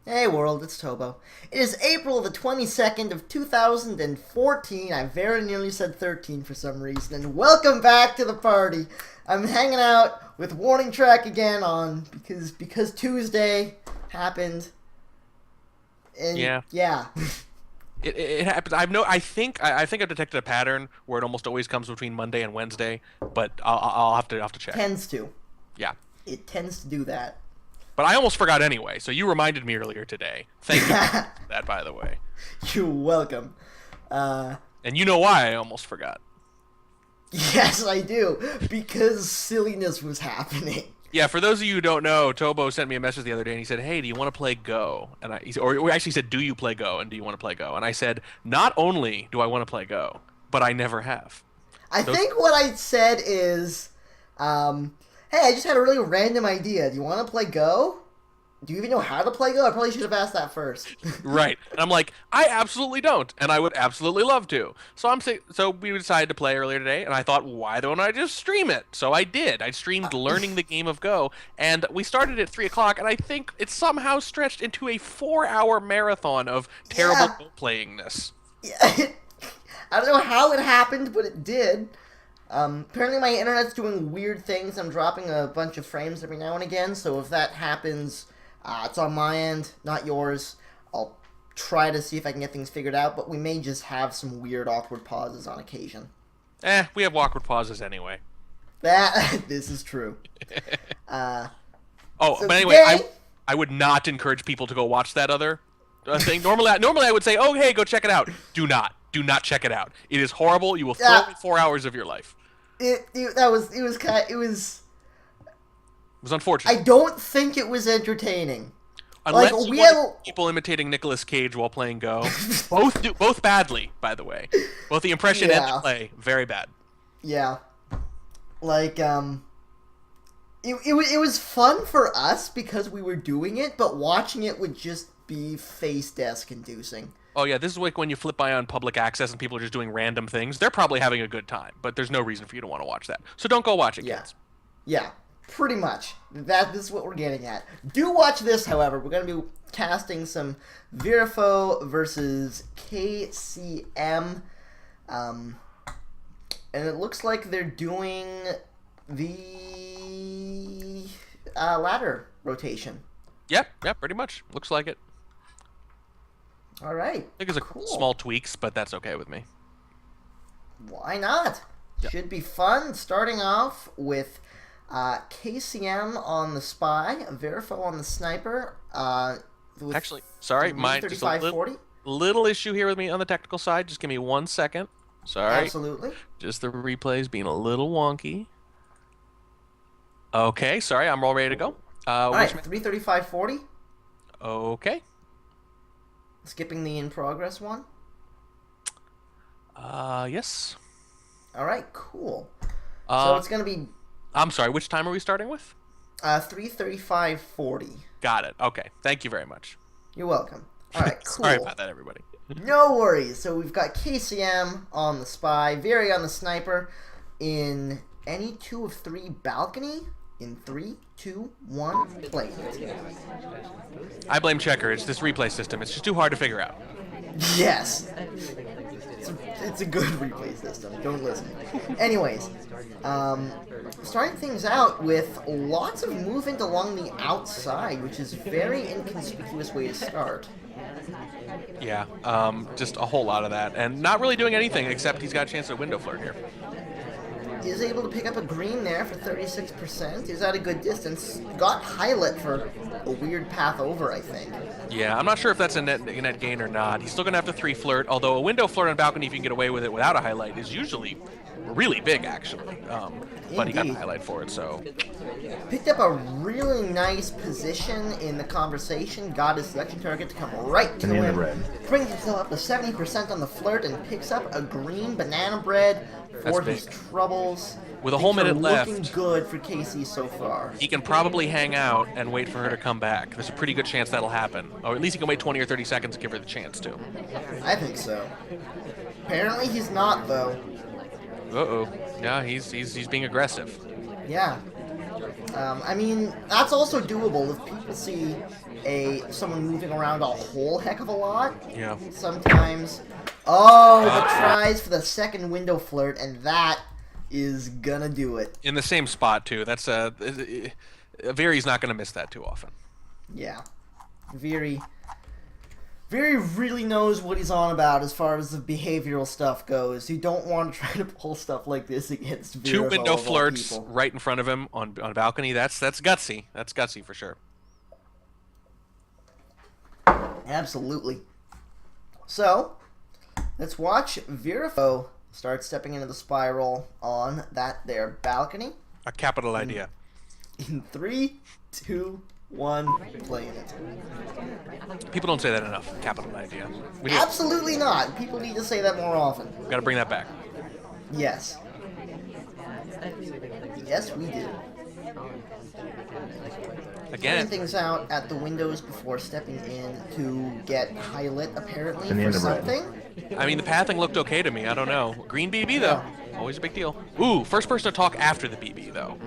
Hey world, it's Tobo. It is April the 22nd of 2014. I very nearly said 13 for some reason. And welcome back to the party. I'm hanging out with Warning Track again on because Tuesday happened. And yeah. It happens. I think I've detected a pattern where it almost always comes between Monday and Wednesday, but I'll have to check. Tends to. Yeah. It tends to do that. But I almost forgot anyway, so you reminded me earlier today. Thank you for that, by the way. You're welcome. And you know why I almost forgot. Yes, I do. Because silliness was happening. Yeah, for those of you who don't know, Tobo sent me a message the other day, and he said, "Hey, do you want to play Go?" And or actually said, "Do you play Go? And do you want to play Go?" And I said, "Not only do I want to play Go, but I never have." I think what I said is, hey, I just had a really random idea. Do you want to play Go? Do you even know how to play Go? I probably should have asked that first. Right. And I'm like, I absolutely don't, and I would absolutely love to. So we decided to play earlier today, and I thought, why don't I just stream it? So I did. I streamed learning the game of Go, and we started at 3 o'clock, and I think it somehow stretched into a 4-hour marathon of terrible Go playingness. Yeah. I don't know how it happened, but it did. Apparently my internet's doing weird things. I'm dropping a bunch of frames every now and again, so if that happens, it's on my end, not yours. I'll try to see if I can get things figured out, but we may just have some weird, awkward pauses on occasion. We have awkward pauses anyway. This is true. But anyway, today, I would not encourage people to go watch that other thing. Normally I would say, oh, hey, go check it out. Do not check it out. It is horrible. You will throw away 4 hours of your life. It was unfortunate. I don't think it was entertaining. Unless you want people imitating Nicolas Cage while playing Go. both badly, by the way. Both the impression and the play, very bad. Yeah. It was fun for us because we were doing it, but watching it would just be face desk inducing. Oh yeah, this is like when you flip by on public access and people are just doing random things. They're probably having a good time, but there's no reason for you to want to watch that. So don't go watch it, kids. Yeah, pretty much. This is what we're getting at. Do watch this, however. We're going to be casting some Virifaux versus KCMmmmm. And it looks like they're doing the ladder rotation. Yep, pretty much. Looks like it. All right. I think it's small tweaks, but that's okay with me. Why not? Yep. Should be fun. Starting off with KCM on the spy, Virifaux on the sniper. Actually, sorry, mine just a little issue here with me on the technical side. Just give me 1 second. Sorry. Absolutely. Just the replay's being a little wonky. Okay, sorry, I'm all ready to go. All right, 335.40. Okay. Skipping the in progress one. Yes. All right, cool. So it's gonna be. I'm sorry. Which time are we starting with? 335.40. Got it. Okay. Thank you very much. You're welcome. All right, cool. Sorry about that, everybody. No worries. So we've got KCM on the spy, Viri on the sniper, in any 2 of 3 balcony. In 3, 2, 1, play. I blame Checker. It's this replay system. It's just too hard to figure out. Yes. It's a good replay system. Don't listen. Anyways, starting things out with lots of movement along the outside, which is a very inconspicuous way to start. Yeah, just a whole lot of that. And not really doing anything except he's got a chance at a window flirt here. Is able to pick up a green there for 36%. Is at a good distance. Got highlight for a weird path over, I think. Yeah, I'm not sure if that's a net gain or not. He's still going to have to 3 flirt, although a window flirt on balcony, if you can get away with it without a highlight, is usually really big, actually. But he got a highlight for it, so. Picked up a really nice position in the conversation. Got his selection target to come right to him. Brings himself up to 70% on the flirt and picks up a green banana bread for his troubles. With a whole minute left. Looking good for KC so far. He can probably hang out and wait for her to come back. There's a pretty good chance that'll happen. Or at least he can wait 20 or 30 seconds to give her the chance to. I think so. Apparently he's not, though. Uh-oh. Yeah, he's being aggressive. Yeah. I mean, that's also doable if people see someone moving around a whole heck of a lot. Yeah. Sometimes. Oh, the tries for the second window flirt, and that is gonna do it. In the same spot too. That's Very's not going to miss that too often. Yeah, Viri really knows what he's on about as far as the behavioral stuff goes. You don't want to try to pull stuff like this against Virifaux. Two window flirts right in front of him on a balcony. That's gutsy. That's gutsy for sure. Absolutely. So, let's watch Virifaux start stepping into the spiral on that there balcony. A capital idea. In 3, 2, 1, playing it. People don't say that enough. Capital idea. Absolutely not. People need to say that more often. Got to bring that back. Yes. Yes, we do. Again. Throwing things out at the windows before stepping in to get highlight, apparently, And the for end of something. I mean, the pathing looked okay to me. I don't know. Green BB, though. Always a big deal. Ooh, first person to talk after the BB, though.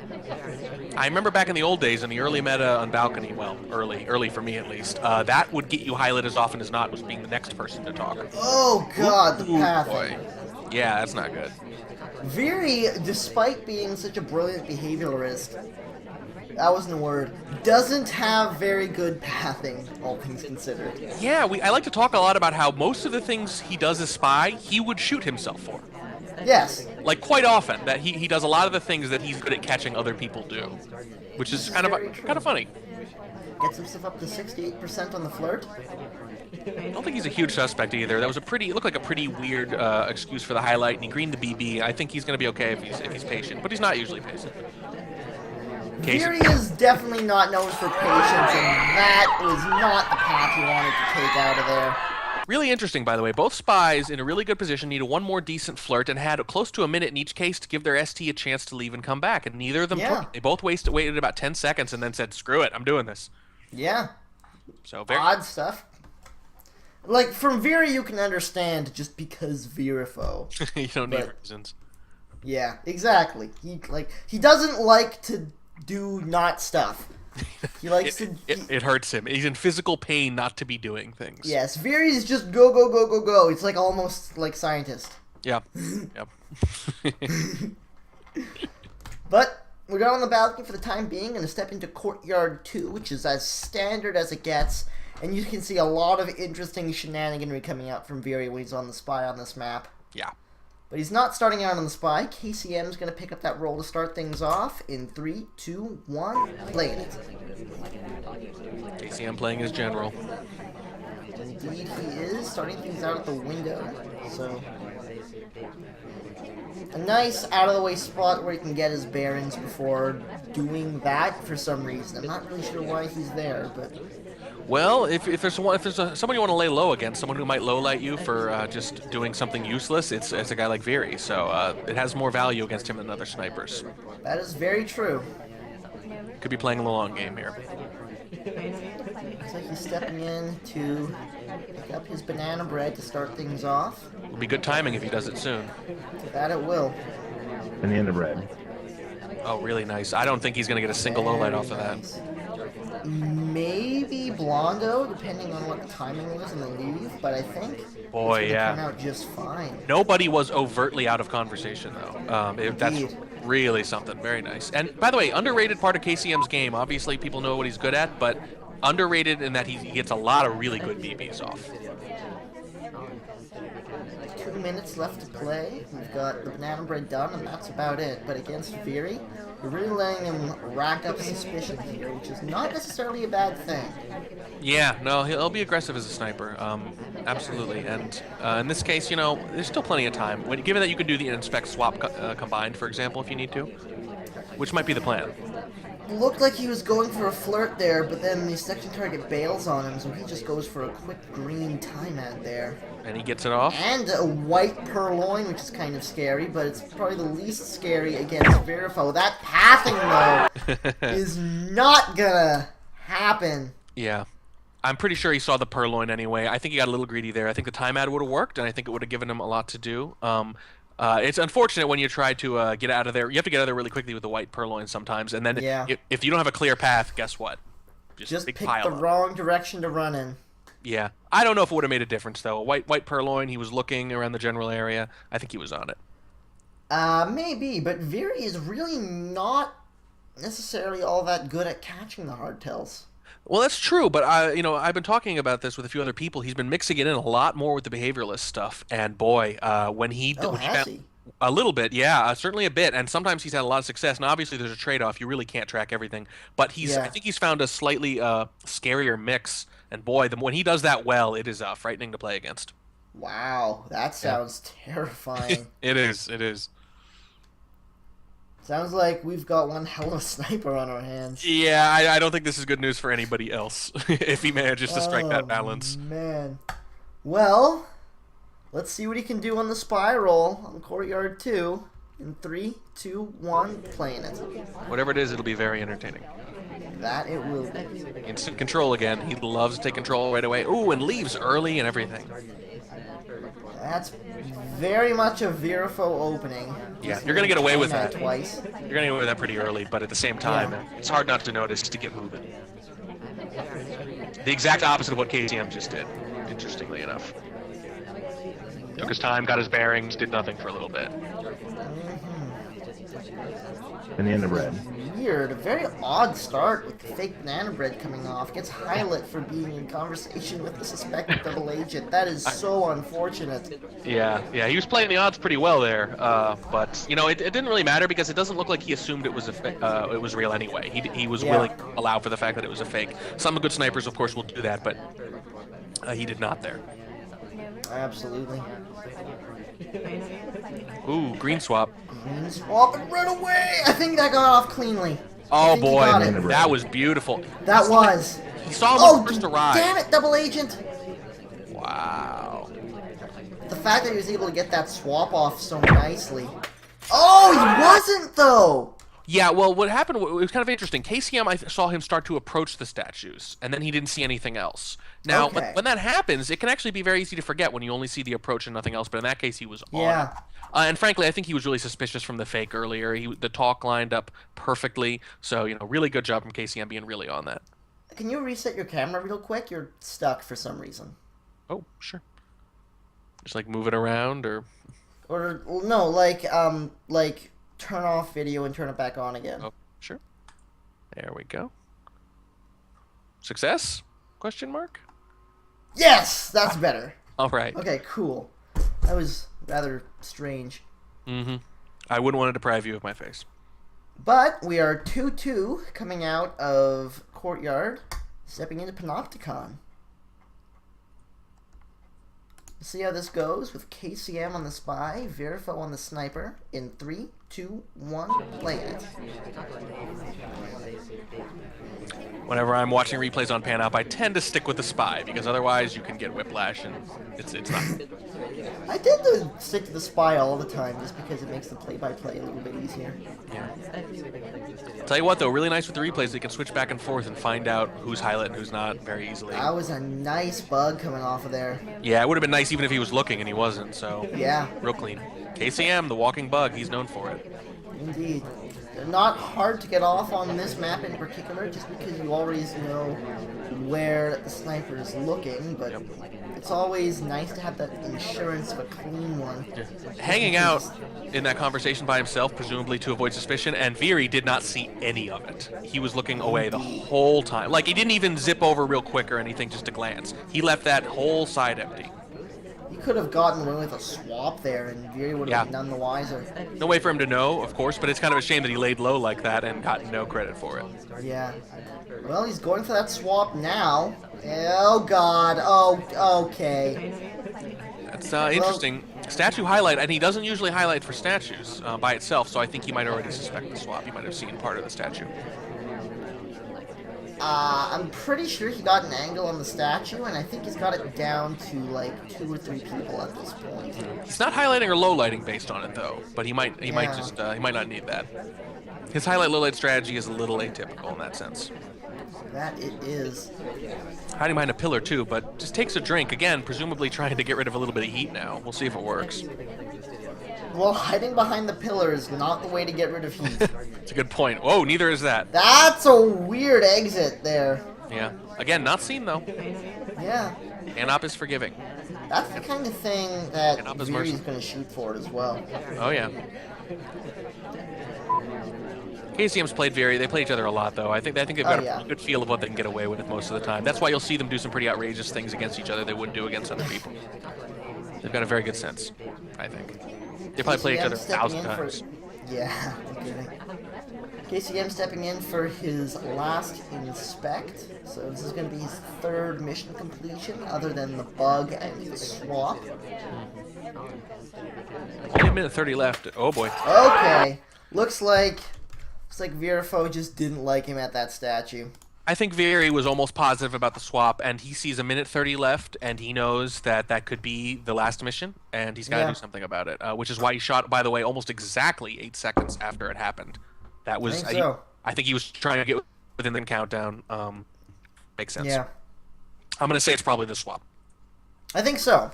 I remember back in the old days, in the early meta on balcony, well, early for me at least, that would get you highlight as often as not, was being the next person to talk. Oh god, the Ooh, pathing. boy. Yeah, that's not good. Viri, despite being such a brilliant behaviorist, that wasn't a word, doesn't have very good pathing, all things considered. Yeah, I like to talk a lot about how most of the things he does as spy, he would shoot himself for. Yes. Like, quite often, that he does a lot of the things that he's good at catching other people do. Which is kind of funny. Gets himself up to 68% on the flirt. I don't think he's a huge suspect either. That was it looked like a pretty weird excuse for the highlight, and he greened the BB. I think he's going to be okay if he's patient, but he's not usually patient. Viri is definitely not known for patience, and that was not the path he wanted to take out of there. Really interesting, by the way. Both spies in a really good position needed one more decent flirt and had close to a minute in each case to give their ST a chance to leave and come back, and neither of them took it. They both waited about 10 seconds and then said, screw it, I'm doing this. Yeah. So odd stuff. Like, from Viri you can understand just because Virifaux. You don't need reasons. Yeah, exactly. He doesn't like to do not stuff. He likes it hurts him. He's in physical pain not to be doing things. Yes, Viri's just go, go, go, go, go. It's like almost like scientist. Yeah. Yep. But we're going on the balcony for the time being and a step into Courtyard 2, which is as standard as it gets. And you can see a lot of interesting shenaniganry coming out from Viri when he's on the spy on this map. Yeah. But he's not starting out on the spy. KCM's going to pick up that role to start things off in 3, 2, 1, playing it. KCM playing as general. Indeed he is, starting things out at the window. So, a nice out-of-the-way spot where he can get his bearings before doing that for some reason. I'm not really sure why he's there, but... Well, if there's someone you want to lay low against, someone who might low light you for just doing something useless, it's a guy like Viri. So it has more value against him than other snipers. That is very true. Could be playing a long game here. Looks like he's stepping in to pick up his banana bread to start things off. It'll be good timing if he does it soon. That it will. Banana bread. Oh, really nice. I don't think he's going to get a single low light off of that. Maybe Blondo, depending on what the timing is and the leave, but I think Boy, it's yeah. come out just fine. Nobody was overtly out of conversation, though. That's really something. Very nice. And, by the way, underrated part of KCM's game. Obviously, people know what he's good at, but underrated in that he gets a lot of really good BBs off. 2 minutes left to play. We've got the banana bread done, and that's about it. But against Viri, we're really letting him rack up suspicion here, which is not necessarily a bad thing. Yeah, no, he'll be aggressive as a sniper. Absolutely. And in this case, you know, there's still plenty of time. Given that you can do the inspect swap combined, for example, if you need to, which might be the plan. Looked like he was going for a flirt there, but then the section target bails on him, so he just goes for a quick green time ad there. And he gets it off. And a white purloin, which is kind of scary, but it's probably the least scary against Virifaux. That pathing, though, is not gonna happen. Yeah. I'm pretty sure he saw the purloin anyway. I think he got a little greedy there. I think the time ad would have worked, and I think it would have given him a lot to do. It's unfortunate when you try to get out of there. You have to get out of there really quickly with the white purloin sometimes, and then Yeah. if you don't have a clear path, guess what? Just big pick pile the up. wrong direction to run in. Yeah, I don't know if it would have made a difference though. A white purloin. He was looking around the general area. I think he was on it. Maybe, but Viri is really not necessarily all that good at catching the hardtails. Well, that's true, but I've been talking about this with a few other people. He's been mixing it in a lot more with the behavioralist stuff, and boy, when he Oh, when has found, he? a little bit, yeah, certainly a bit, and sometimes he's had a lot of success. And obviously, there's a trade-off. You really can't track everything, but I Yeah. think he's found a slightly scarier mix. And boy, when he does that well, it is frightening to play against. Wow, that sounds terrifying. It is. It is. Sounds like we've got one hell of a sniper on our hands. Yeah, I don't think this is good news for anybody else if he manages to strike that Oh, balance. man. Well, let's see what he can do on the spiral on Courtyard 2. In 3, 2, 1, playing it. Whatever it is, it'll be very entertaining. That it will be. Instant control again. He loves to take control right away. Ooh, and leaves early and everything. That's very much a Virifaux opening. Yeah, you're gonna get away with Playing that. twice. You're gonna get away with that pretty early, but at the same time, it's hard not to notice to get moving. The exact opposite of what KCM just did, interestingly enough. Took his time, got his bearings, did nothing for a little bit. Banana bread. Weird. A very odd start with the fake banana bread coming off. Gets highlight for being in conversation with the suspected double agent. That is so unfortunate. Yeah, he was playing the odds pretty well there, but it didn't really matter because it doesn't look like he assumed it was it was real anyway. He was willing to allow for the fact that it was a fake. Some good snipers, of course, will do that, but he did not there. Absolutely. Ooh, green swap. Green swap and run away! I think that got off cleanly. Oh think he boy, got it. that was beautiful. That was. He saw him Oh, when he first arrived. damn it, double agent! Wow. The fact that he was able to get that swap off so nicely. Oh, he wasn't though! Yeah, well, what happened, it was kind of interesting. KCM, I saw him start to approach the statues, and then he didn't see anything else. Now, Okay. when that happens, it can actually be very easy to forget when you only see the approach and nothing else, but in that case, he was on Yeah. it. And frankly, I think he was really suspicious from the fake earlier. The talk lined up perfectly, so, really good job from KCM being really on that. Can you reset your camera real quick? You're stuck for some reason. Oh, sure. Just, move it around, or... Or, no, like turn off video and turn it back on again. Oh, sure. There we go. Success? Question mark? Yes! That's better. All right. Okay, cool. That was rather strange. Mm-hmm. I wouldn't want to deprive you of my face. But we are 2-2 coming out of Courtyard, stepping into Panopticon. See how this goes with KCM on the spy, Virifaux on the sniper. In 3, 2, 1, play it. Whenever I'm watching replays on Pan Up, I tend to stick with the spy because otherwise you can get whiplash and it's not. I tend to stick to the spy all the time just because it makes the play-by-play a little bit easier. Yeah. Tell you what though, really nice with the replays. They can switch back and forth and find out who's highlight and who's not very easily. That was a nice bug coming off of there. Yeah, it would have been nice even if he was looking and he wasn't. So Yeah, real clean. KCM, the walking bug, he's known for it. indeed. They're not hard to get off on this map in particular just because you always know where the sniper is looking, but it's always nice to have that insurance of a clean one. Hanging out in that conversation by himself, presumably to avoid suspicion, and Viri did not see any of it. He was looking away the whole time. He didn't even zip over real quick or anything just to glance. He left that whole side empty. You could have gotten away with a swap there, and Viri would have been none the wiser. No way for him to know, of course, but it's kind of a shame that he laid low like that and got no credit for it. Yeah. Well, he's going for that swap now. Oh, God. Oh, okay. That's interesting. Statue highlight, and he doesn't usually highlight for statues by itself, so I think he might already suspect the swap. He might have seen part of the statue. I'm pretty sure he got an angle on the statue, and I think he's got it down to, 2 or 3 people at this point. He's not highlighting or low lighting based on it, though, but he might he might not need that. His highlight low light strategy is a little atypical in that sense. That it is. Hiding behind a pillar too, but just takes a drink again, presumably trying to get rid of a little bit of heat now. We'll see if it works. Well, hiding behind the pillar is not the way to get rid of heat. It's a good point. Oh, neither is that. That's a weird exit there. Yeah. Again, not seen, though. Yeah. Anop is forgiving. That's the kind of thing that Anop is Viri's merciful. going to shoot for it as well. Oh, yeah. KCM's played they play each other a lot, though. I think they've got a good feel of what they can get away with most of the time. That's why you'll see them do some pretty outrageous things against each other they wouldn't do against other people. They've got a very good sense, I think. They probably play each other 1,000 times. Yeah, KCM stepping in for his last inspect. So this is going to be his third mission completion, other than the bug and the swap. Only a minute 30 left. Oh boy. Okay, looks like Virifaux just didn't like him at that statue. I think Viri was almost positive about the swap, and he sees a minute 30 left, and he knows that that could be the last mission, and he's got to do something about it. Which is why he shot, by the way, almost exactly 8 seconds after it happened. That was. I think he was trying to get within the countdown. Makes sense. Yeah. I'm gonna say it's probably the swap. I think so.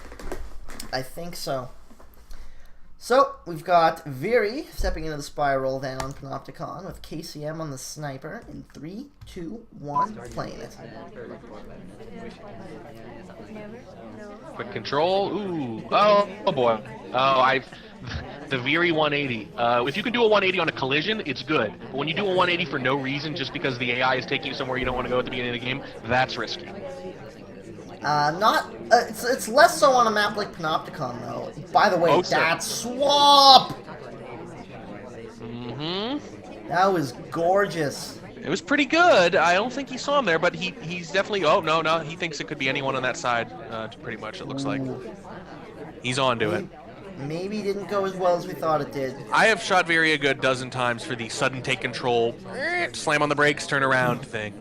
So, we've got Viri stepping into the spiral then on Panopticon with KCM on the sniper in 3, 2, 1, playing it. Quick control. Ooh. Oh boy. Oh, the Viri 180. If you can do a 180 on a collision, it's good. But when you do a 180 for no reason, just because the AI is taking you somewhere you don't want to go at the beginning of the game, that's risky. It's less so on a map like Panopticon, though. By the way, that swap! Mm-hmm. That was gorgeous. It was pretty good. I don't think he saw him there, but he's definitely... Oh, no, he thinks it could be anyone on that side, pretty much, it looks like. He's on to it. Maybe didn't go as well as we thought it did. I have shot Viri a good dozen times for the sudden take control, slam on the brakes, turn around thing.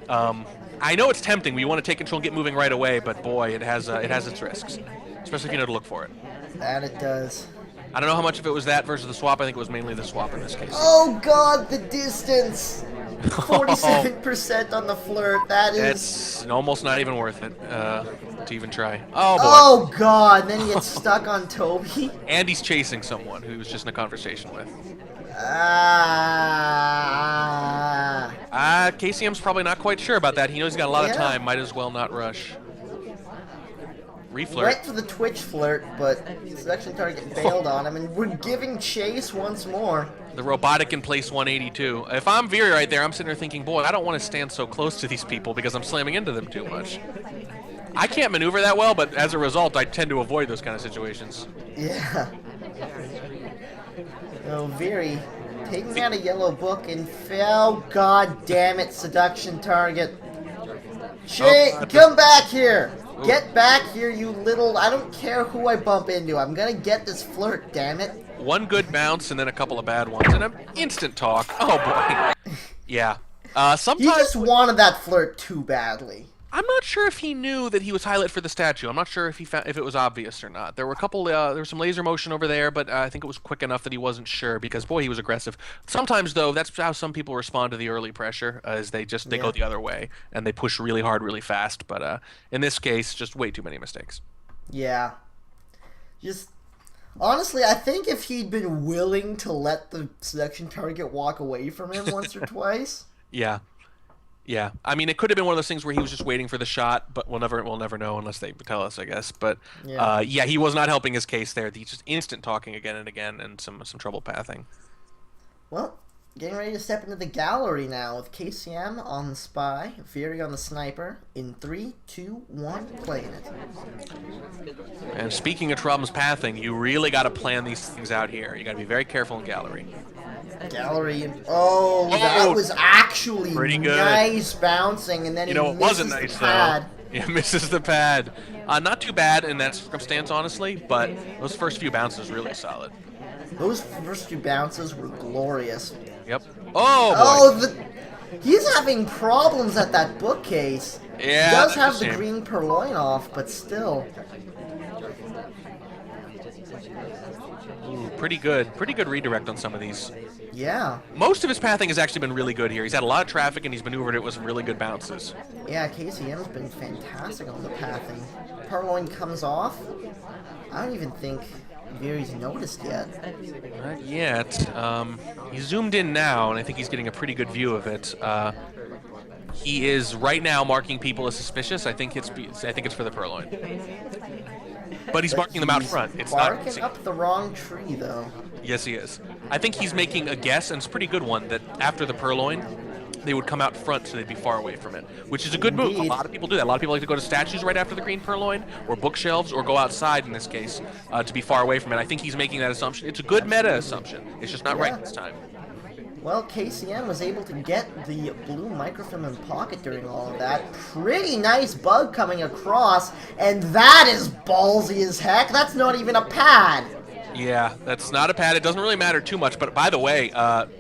I know it's tempting. We want to take control and get moving right away, but boy, it has its risks, especially if you know to look for it. That it does. I don't know how much of it was that versus the swap. I think it was mainly the swap in this case. Oh God, the distance! 47% on the flirt. That is. It's almost not even worth it to even try. Oh boy. Oh God! And then he gets stuck on Toby. And he's chasing someone who he was just in a conversation with. KCM's probably not quite sure about that. He knows he's got a lot of time. Might as well not rush. Reflirt. Went for the Twitch flirt, but seduction target bailed on him, and we're giving chase once more. The robotic in place 182. If I'm Viri right there, I'm sitting there thinking, boy, I don't want to stand so close to these people because I'm slamming into them too much. I can't maneuver that well, but as a result, I tend to avoid those kind of situations. Yeah. Oh, Viri taking out a yellow book and fell. God damn it, seduction target. Come back here. Get back here, you little... I don't care who I bump into. I'm gonna get this flirt, damn it. One good bounce and then a couple of bad ones, and an instant talk. Oh, boy. Yeah. Sometimes... He just wanted that flirt too badly. I'm not sure if he knew that he was highlight for the statue. I'm not sure if if it was obvious or not. There were a couple. There was some laser motion over there, but I think it was quick enough that he wasn't sure because boy, he was aggressive. Sometimes though, that's how some people respond to the early pressure, is they go the other way and they push really hard, really fast. But in this case, just way too many mistakes. Yeah. Just honestly, I think if he'd been willing to let the seduction target walk away from him once or twice. Yeah. Yeah, I mean, it could have been one of those things where he was just waiting for the shot, but we'll never know unless they tell us, I guess. But yeah, he was not helping his case there. He's just instant talking again and again, and some trouble pathing. Well, getting ready to step into the gallery now with KCM on the spy, Viri on the sniper. In 3, 2, 1, playing it. And speaking of troubles pathing, you really got to plan these things out here. You got to be very careful in gallery. Gallery. Oh, that was actually pretty good. Nice bouncing, and then it wasn't nice the pad. Though. Yeah, misses the pad. Not too bad in that circumstance, honestly, but those first few bounces really solid. Those first few bounces were glorious. Yep. Oh boy. He's having problems at that bookcase. Yeah. He does have the green purloin off, but still. Ooh, pretty good redirect on some of these. Yeah. Most of his pathing has actually been really good here. He's had a lot of traffic and he's maneuvered it with some really good bounces. Yeah, KCM's been fantastic on the pathing. Purloin comes off. I don't even think Veery's noticed yet. Not yet. He's zoomed in now, and I think he's getting a pretty good view of it. He is right now marking people as suspicious. I think it's for the purloin. But he's marking them out front. It's barking not up the wrong tree, though. Yes, he is. I think he's making a guess, and it's a pretty good one, that after the purloin, they would come out front so they'd be far away from it, which is a good move. A lot of people do that. A lot of people like to go to statues right after the green purloin, or bookshelves, or go outside in this case, to be far away from it. I think he's making that assumption. It's a good meta assumption. It's just not right this time. Well, KCM was able to get the blue microfilm in pocket during all of that. Pretty nice bug coming across, and that is ballsy as heck. That's not even a pad. Yeah, that's not a pad. It doesn't really matter too much. But by the way,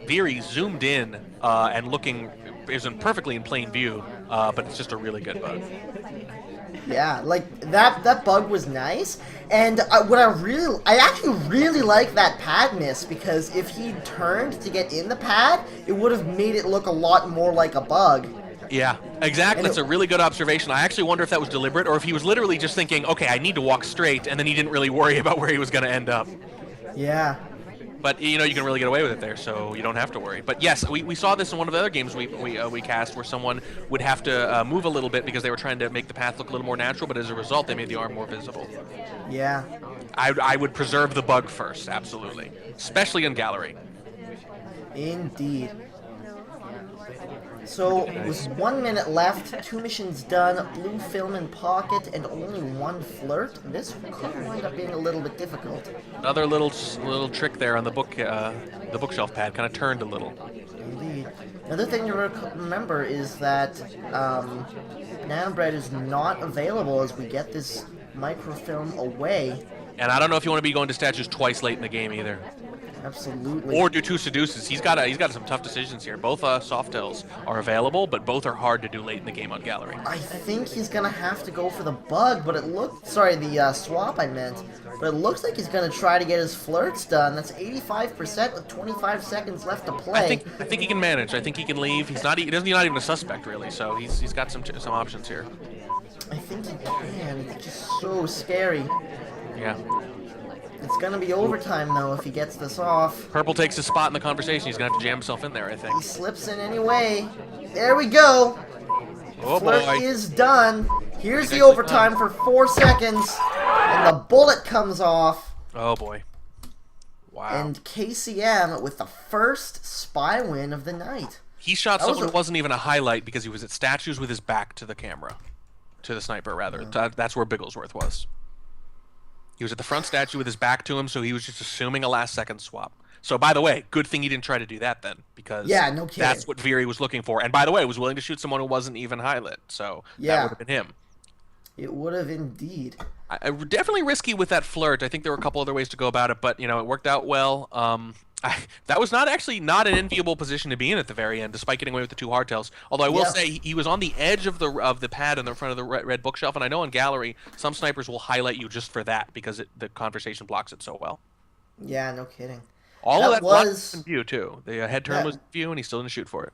Veery zoomed in and looking isn't perfectly in plain view, but it's just a really good bug. Yeah, like that bug was nice, and I actually really like that pad miss, because if he turned to get in the pad, it would have made it look a lot more like a bug. Yeah, exactly. That's a really good observation. I actually wonder if that was deliberate, or if he was literally just thinking, okay, I need to walk straight, and then he didn't really worry about where he was going to end up. Yeah. But, you know, you can really get away with it there, so you don't have to worry. But, yes, we saw this in one of the other games we cast, where someone would have to move a little bit because they were trying to make the path look a little more natural, but as a result, they made the arm more visible. Yeah. I would preserve the bug first, absolutely. Especially in Gallery. Indeed. So, with 1 minute left, 2 missions done, blue film in pocket, and only 1 flirt. This could wind up being a little bit difficult. Another little trick there on the bookshelf pad, kind of turned a little. Indeed. Another thing to remember is that Nanobread is not available as we get this microfilm away. And I don't know if you want to be going to statues twice late in the game either. Absolutely. Or do 2 seduces. He's got some tough decisions here. Both Softails are available, but both are hard to do late in the game on Gallery. I think he's gonna have to go for the bug, but the swap I meant. But it looks like he's gonna try to get his flirts done. That's 85% with 25 seconds left to play. I think he can manage. I think he can leave. He's not even a suspect really, so he's got some options here. I think he can. It's just so scary. Yeah. It's gonna be overtime though if he gets this off. Purple takes his spot in the conversation. He's gonna have to jam himself in there, I He think. slips in anyway. There we go. Oh Flirt boy. is done. Here's the overtime for 4 seconds, and the bullet comes off. Oh boy. Wow. And KCM with the first spy win of the night. He shot someone who wasn't even a highlight because he was at statues with his back to the camera. To the sniper, rather. That's where Bigglesworth was. He was at the front statue with his back to him, so he was just assuming a last-second swap. So, by the way, good thing he didn't try to do that then, because yeah, no kidding. That's what Veery was looking for. And by the way, was willing to shoot someone who wasn't even highlit, so that would have been him. It would have indeed. Definitely risky with that flirt. I think there were a couple other ways to go about it, but you know, it worked out well. That was not an enviable position to be in at the very end, despite getting away with the 2 hardtails. Although I will say he was on the edge of the pad in the front of the red bookshelf, and I know in Gallery some snipers will highlight you just for that because the conversation blocks it so well. Yeah, no kidding. All of that was in view too. The head turn was in view, and he still didn't shoot for it.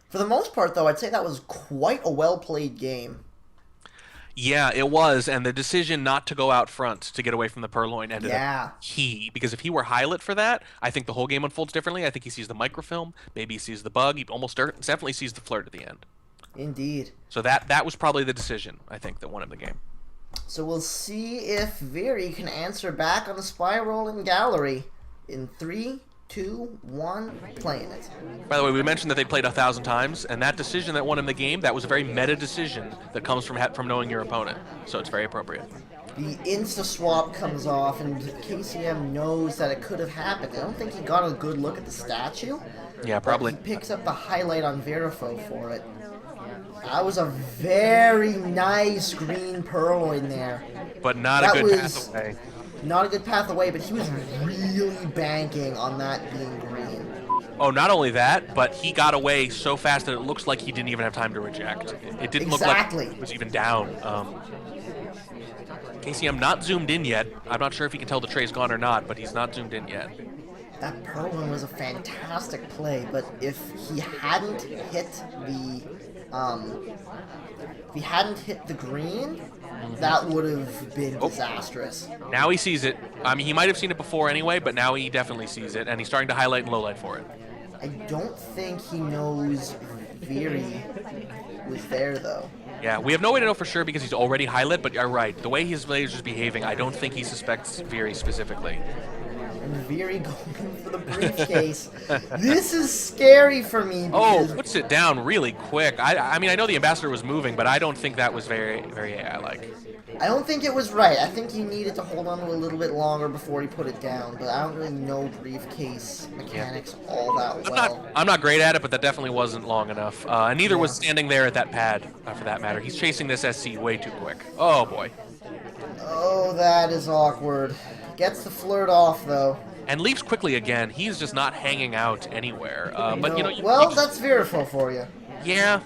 For the most part, though, I'd say that was quite a well-played game. Yeah, it was, and the decision not to go out front to get away from the purloin ended up key. Because if he were highlit for that, I think the whole game unfolds differently. I think he sees the microfilm, maybe he sees the bug, he almost definitely sees the flirt at the end. Indeed. So that was probably the decision, I think, that won him the game. So we'll see if Veery can answer back on the spy roll in Gallery. In 3, 2, 1, playing it. By the way, we mentioned that they played 1,000 times, and that decision that won him the game, that was a very meta decision that comes from knowing your opponent. So it's very appropriate. The insta-swap comes off, and KCM knows that it could have happened. I don't think he got a good look at the statue. Yeah, probably. He picks up the highlight on Virifaux for it. That was a very nice green purloin there. But not a good path away. Not a good path away, but he was really banking on that being green. Oh, not only that, but he got away so fast that it looks like he didn't even have time to reject. It didn't look like he was even down. KCM not zoomed in yet. I'm not sure if he can tell the tray's gone or not, but he's not zoomed in yet. That purloin was a fantastic play, but if he hadn't hit the If he hadn't hit the green, that would have been disastrous. Now he sees it. I mean, he might have seen it before anyway, but now he definitely sees it, and he's starting to highlight and lowlight for it. I don't think he knows Viri was there, though. Yeah, we have no way to know for sure because he's already highlight, but you're right. The way his laser's behaving, I don't think he suspects Viri specifically. And Viri going for the briefcase. This is scary for me. Oh, puts it down really quick. I mean, I know the ambassador was moving, but I don't think that was very AI-like. I don't think it was right. I think he needed to hold on to it a little bit longer before he put it down, but I don't really know briefcase mechanics all that well. I'm not great at it, but that definitely wasn't long enough. And neither was standing there at that pad, for that matter. He's chasing this SC way too quick. Oh, boy. Oh, that is awkward. Gets the flirt off, though. And leaps quickly again. He's just not hanging out anywhere. But, you know... Well, that's Virifaux for you. Yeah.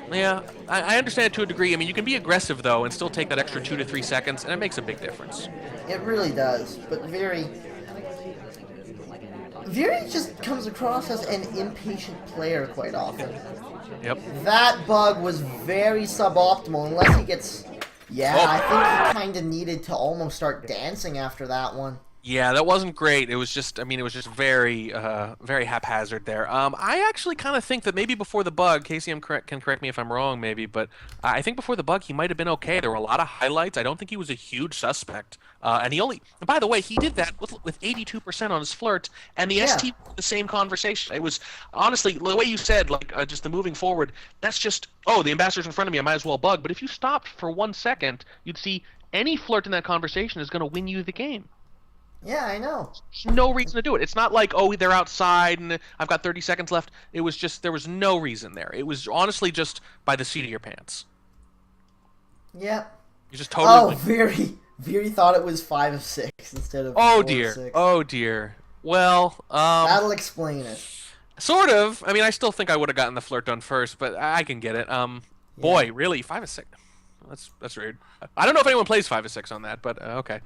I understand it to a degree. I mean, you can be aggressive, though, and still take that extra 2 to 3 seconds, and it makes a big difference. It really does. But Viri just comes across as an impatient player quite often. Yep. That bug was very suboptimal, unless he gets... Yeah, I think he kind of needed to almost start dancing after that one. Yeah, that wasn't great. It was just, I mean, it was just very, very haphazard there. I actually kind of think that maybe before the bug, KCM can correct me if I'm wrong, maybe, but I think before the bug he might have been okay. There were a lot of highlights. I don't think he was a huge suspect. And by the way, he did that with 82% on his flirt, and the ST the same conversation. It was, honestly, the way you said, like, just the moving forward, that's just, oh, the ambassador's in front of me, I might as well bug. But if you stopped for 1 second, you'd see any flirt in that conversation is going to win you the game. Yeah, I know. There's no reason to do it. It's not like, oh, they're outside and I've got 30 seconds left. It was just, there was no reason there. It was honestly just by the seat of your pants. Yep. You just totally... Oh, Viri thought it was 5 of 6 instead of 4 of 6. Oh, dear. Well, that'll explain it. Sort of. I mean, I still think I would have gotten the flirt done first, but I can get it. Boy, really? 5 of 6? That's rude. I don't know if anyone plays 5 of 6 on that, but okay.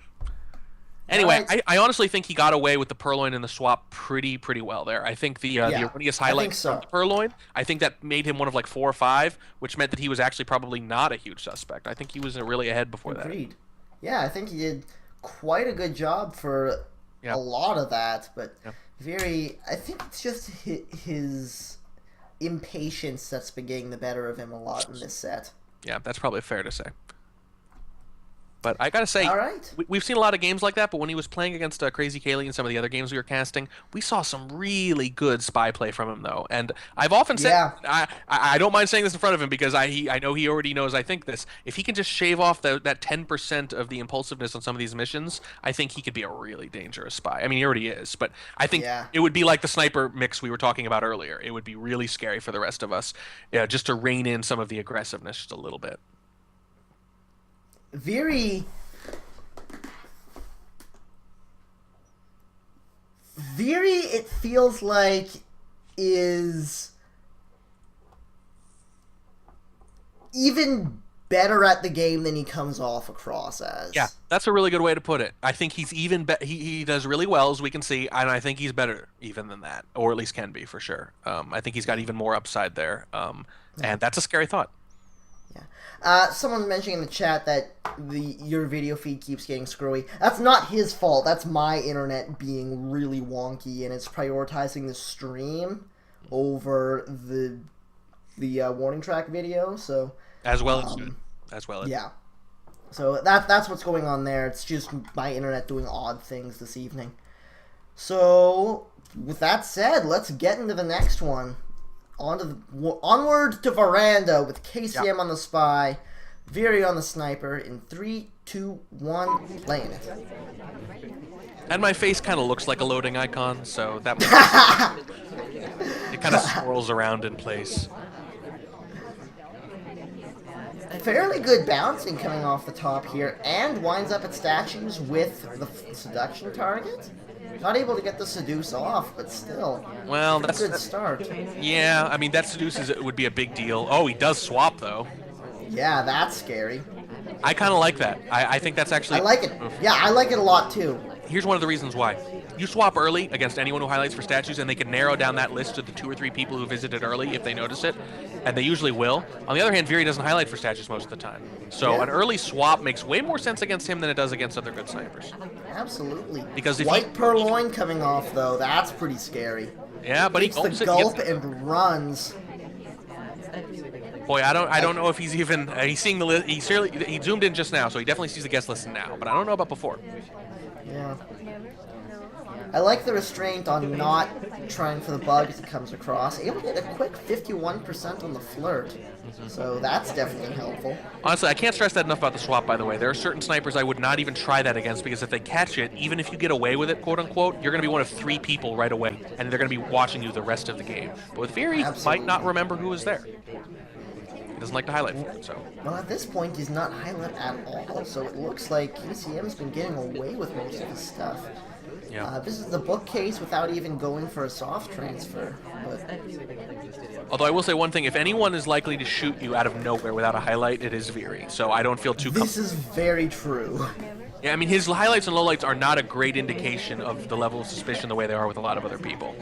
Anyway, I honestly think he got away with the purloin and the swap pretty well there. I think the erroneous highlight from the purloin, I think that made him one of like 4 or 5, which meant that he was actually probably not a huge suspect. I think he was really ahead before that. Agreed. Yeah, I think he did quite a good job for a lot of that, but I think it's just his impatience that's been getting the better of him a lot in this set. Yeah, that's probably fair to say. But I gotta say, right. We've seen a lot of games like that, but when he was playing against Crazy Kaylee and some of the other games we were casting, we saw some really good spy play from him, though. And I've often said, I don't mind saying this in front of him because I know he already knows I think this. If he can just shave off that 10% of the impulsiveness on some of these missions, I think he could be a really dangerous spy. I mean, he already is, but I think it would be like the sniper mix we were talking about earlier. It would be really scary for the rest of us, just to rein in some of the aggressiveness just a little bit. Viri, it feels like, is even better at the game than he comes off across as. Yeah, that's a really good way to put it. I think he's even he does really well, as we can see, and I think he's better even than that, or at least can be for sure. I think he's got even more upside there, and that's a scary thought. Someone mentioning in the chat that your video feed keeps getting screwy. That's not his fault. That's my internet being really wonky, and it's prioritizing the stream over the warning track video. So as well as good. Yeah. So that's what's going on there. It's just my internet doing odd things this evening. So with that said, let's get into the next one. Onward to Veranda with KCM on the spy, Viri on the sniper in 3, 2, 1, playing it. And my face kind of looks like a loading icon, so that it kind of swirls around in place. Fairly good bouncing coming off the top here, and winds up at statues with the seduction target. Not able to get the seduce off, but still. Well, that's a good start. Yeah, I mean, that seduce would be a big deal. Oh, he does swap, though. Yeah, that's scary. I kind of like that. I think that's actually... I like it. Yeah, I like it a lot, too. Here's one of the reasons why. You swap early against anyone who highlights for statues, and they can narrow down that list to the 2 or 3 people who visited early if they notice it, and they usually will. On the other hand, Viri doesn't highlight for statues most of the time. So Yeah. an early swap makes way more sense against him than it does against other good snipers. Absolutely. Because if White Purloin coming off, though, that's pretty scary. Yeah, but he Takes the gulps it, gulp gets- and runs. Boy, I don't know if he's even he's seeing the list. He zoomed in just now, so he definitely sees the guest list now. But I don't know about before. Yeah. I like the restraint on not trying for the bug as it comes across. Able to get a quick 51% on the flirt. So that's definitely helpful. Honestly, I can't stress that enough about the swap, by the way. There are certain snipers I would not even try that against, because if they catch it, even if you get away with it, quote-unquote, you're going to be one of 3 people right away, and they're going to be watching you the rest of the game. But with Viri, he might not remember who was there. He doesn't like to highlight for it, so... Well, at this point, he's not highlight at all, so it looks like KCM's been getting away with most of his stuff. Yeah. This is the bookcase without even going for a soft transfer. But Although I will say one thing, if anyone is likely to shoot you out of nowhere without a highlight, it is Viri. So I don't feel too this is very true. Yeah, I mean, his highlights and lowlights are not a great indication of the level of suspicion the way they are with a lot of other people.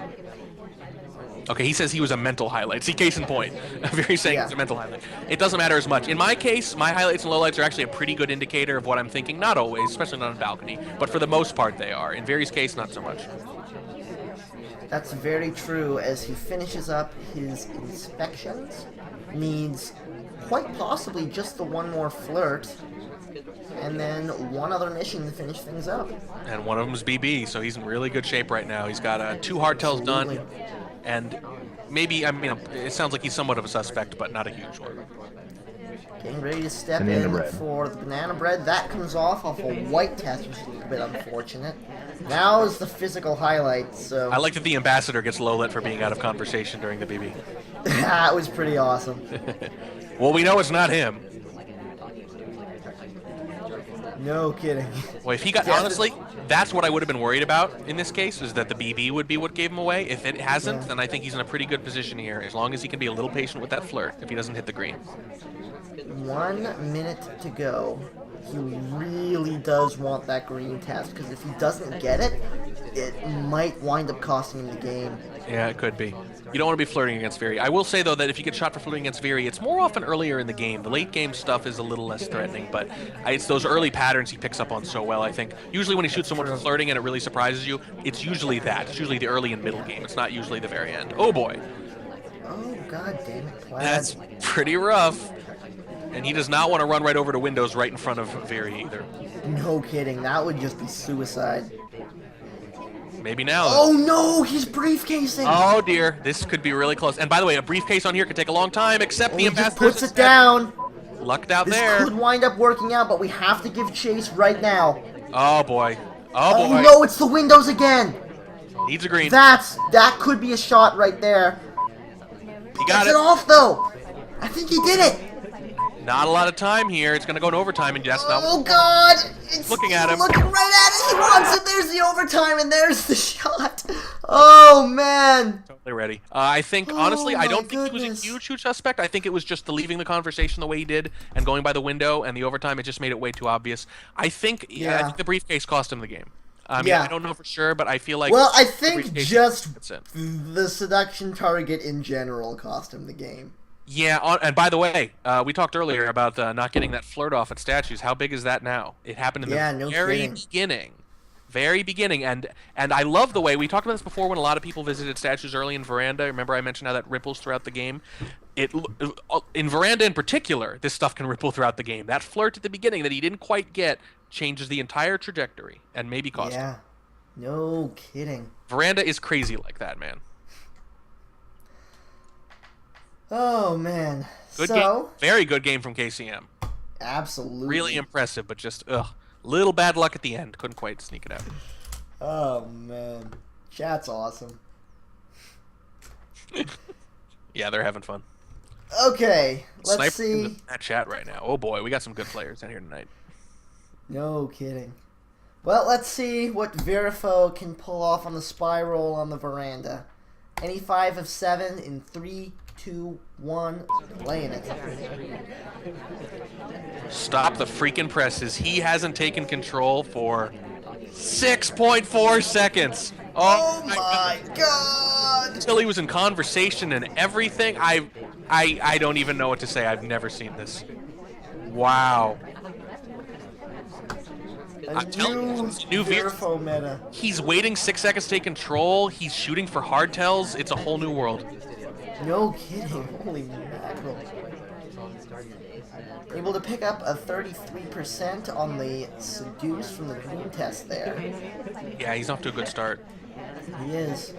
Okay, he says he was a mental highlight. See, case in point. Very saying Yeah. it's a mental highlight. It doesn't matter as much. In my case, my highlights and lowlights are actually a pretty good indicator of what I'm thinking. Not always, especially not on balcony, but for the most part they are. In Vari's case, not so much. That's very true. As he finishes up his inspections, needs quite possibly just the one more flirt, and then one other mission to finish things up. And one of them is BB, so he's in really good shape right now. He's got 2 hardtails done, Absolutely. and maybe, I mean, it sounds like he's somewhat of a suspect, but not a huge one. Getting ready to step Banana in bread. for the banana bread. That comes off a white test, which is a little bit unfortunate. Now is the physical highlight, so I like that the ambassador gets low lit for being out of conversation during the BB. that was pretty awesome. Well, we know it's not him. No kidding. Well, if he got, honestly, that's what I would have been worried about in this case, is that the BB would be what gave him away. If it hasn't, Yeah. then I think he's in a pretty good position here, as long as he can be a little patient with that flirt if he doesn't hit the green. 1 minute to go. He really does want that green test, because if he doesn't get it, it might wind up costing him the game. Yeah, it could be. You don't want to be flirting against Viri. I will say, though, that if you get shot for flirting against Viri, it's more often earlier in the game. The late game stuff is a little less threatening, but it's those early patterns he picks up on so well, I think. Usually when he shoots someone for flirting and it really surprises you, it's usually that. It's usually the early and middle game. It's not usually the very end. Oh, boy. Oh, god damn it, Plaid. That's pretty rough. And he does not want to run right over to windows right in front of Viri either. No kidding, that would just be suicide. Maybe now. Oh no, he's briefcasing! Oh dear, this could be really close. And by the way, a briefcase on here could take a long time, except the he just ambassador puts it down. lucked out This there. could wind up working out, but we have to give chase right now. Oh boy. Oh boy. Oh no, it's the windows again! Needs a green. That could be a shot right there. He got Gets it. it off though! I think he did it! Not a lot of time here. It's going to go in overtime, and that's not. Oh god! It's Looking at him. Looking right at it! He wants it! There's the overtime and there's the shot! Oh man! Totally ready. I think, honestly, I my don't think he was goodness. a huge suspect. I think it was just the leaving the conversation the way he did and going by the window and the overtime. It just made it way too obvious. I think the briefcase cost him the game. I mean, Yeah. I don't know for sure, but I feel like. Well, I the think briefcase just gets it. the seduction target in general cost him the game. Yeah, and by the way, we talked earlier about not getting that flirt off at statues. How big is that now? It happened in Yeah, the no very kidding. beginning. Very beginning, and I love the way we talked about this before when a lot of people visited statues early in Veranda. Remember I mentioned how that ripples throughout the game? In Veranda in particular, this stuff can ripple throughout the game. That flirt at the beginning that he didn't quite get changes the entire trajectory and maybe cost him. Yeah. No kidding. Veranda is crazy like that, man. Oh man. Good so game. Very good game from KCM. absolutely. Really impressive, but just little bad luck at the end. Couldn't quite sneak it out. Oh man. Chat's awesome. Yeah, they're having fun. Okay, let's Sniper see. in that chat right now. Oh boy, we got some good players down here tonight. No kidding. Well, let's see what Virifaux can pull off on the spy roll on the veranda. Any 5 of 7 in 3, 2, 1. Playing it. Stop the freaking presses. He hasn't taken control for 6.4 seconds. Oh my god! Until he was in conversation and everything. I don't even know what to say. I've never seen this. Wow. A new Virifaux meta. He's waiting 6 seconds to take control. He's shooting for hardtails. It's a whole new world. No kidding. Holy mackerel. Able to pick up a 33% on the seduce from the green test there. Yeah, he's off to a good start. He is.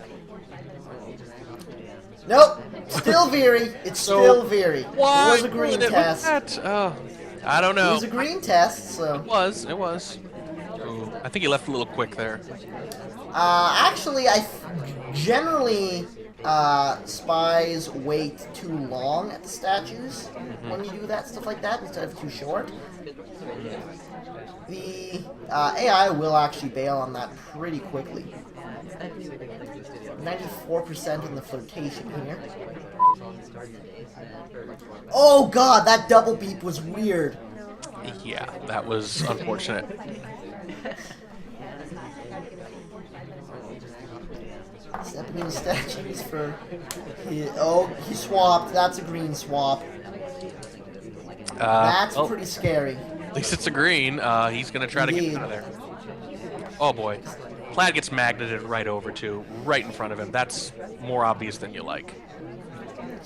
Nope. Still Viri. It's still Viri. Why? It was a green test. I don't know. It was a green test, so. It was. Ooh, I think he left a little quick there. Actually, generally, spies wait too long at the statues when you do that, stuff like that, instead of too short. The AI will actually bail on that pretty quickly. 94% in the flirtation here. Oh god, that double beep was weird. Yeah, that was unfortunate. Stepping in statues for... he swapped. That's a green swap. That's pretty scary. At least it's a green. He's going to try to get out of there. Oh boy. Plaid gets magneted right over to, right in front of him. That's more obvious than you like.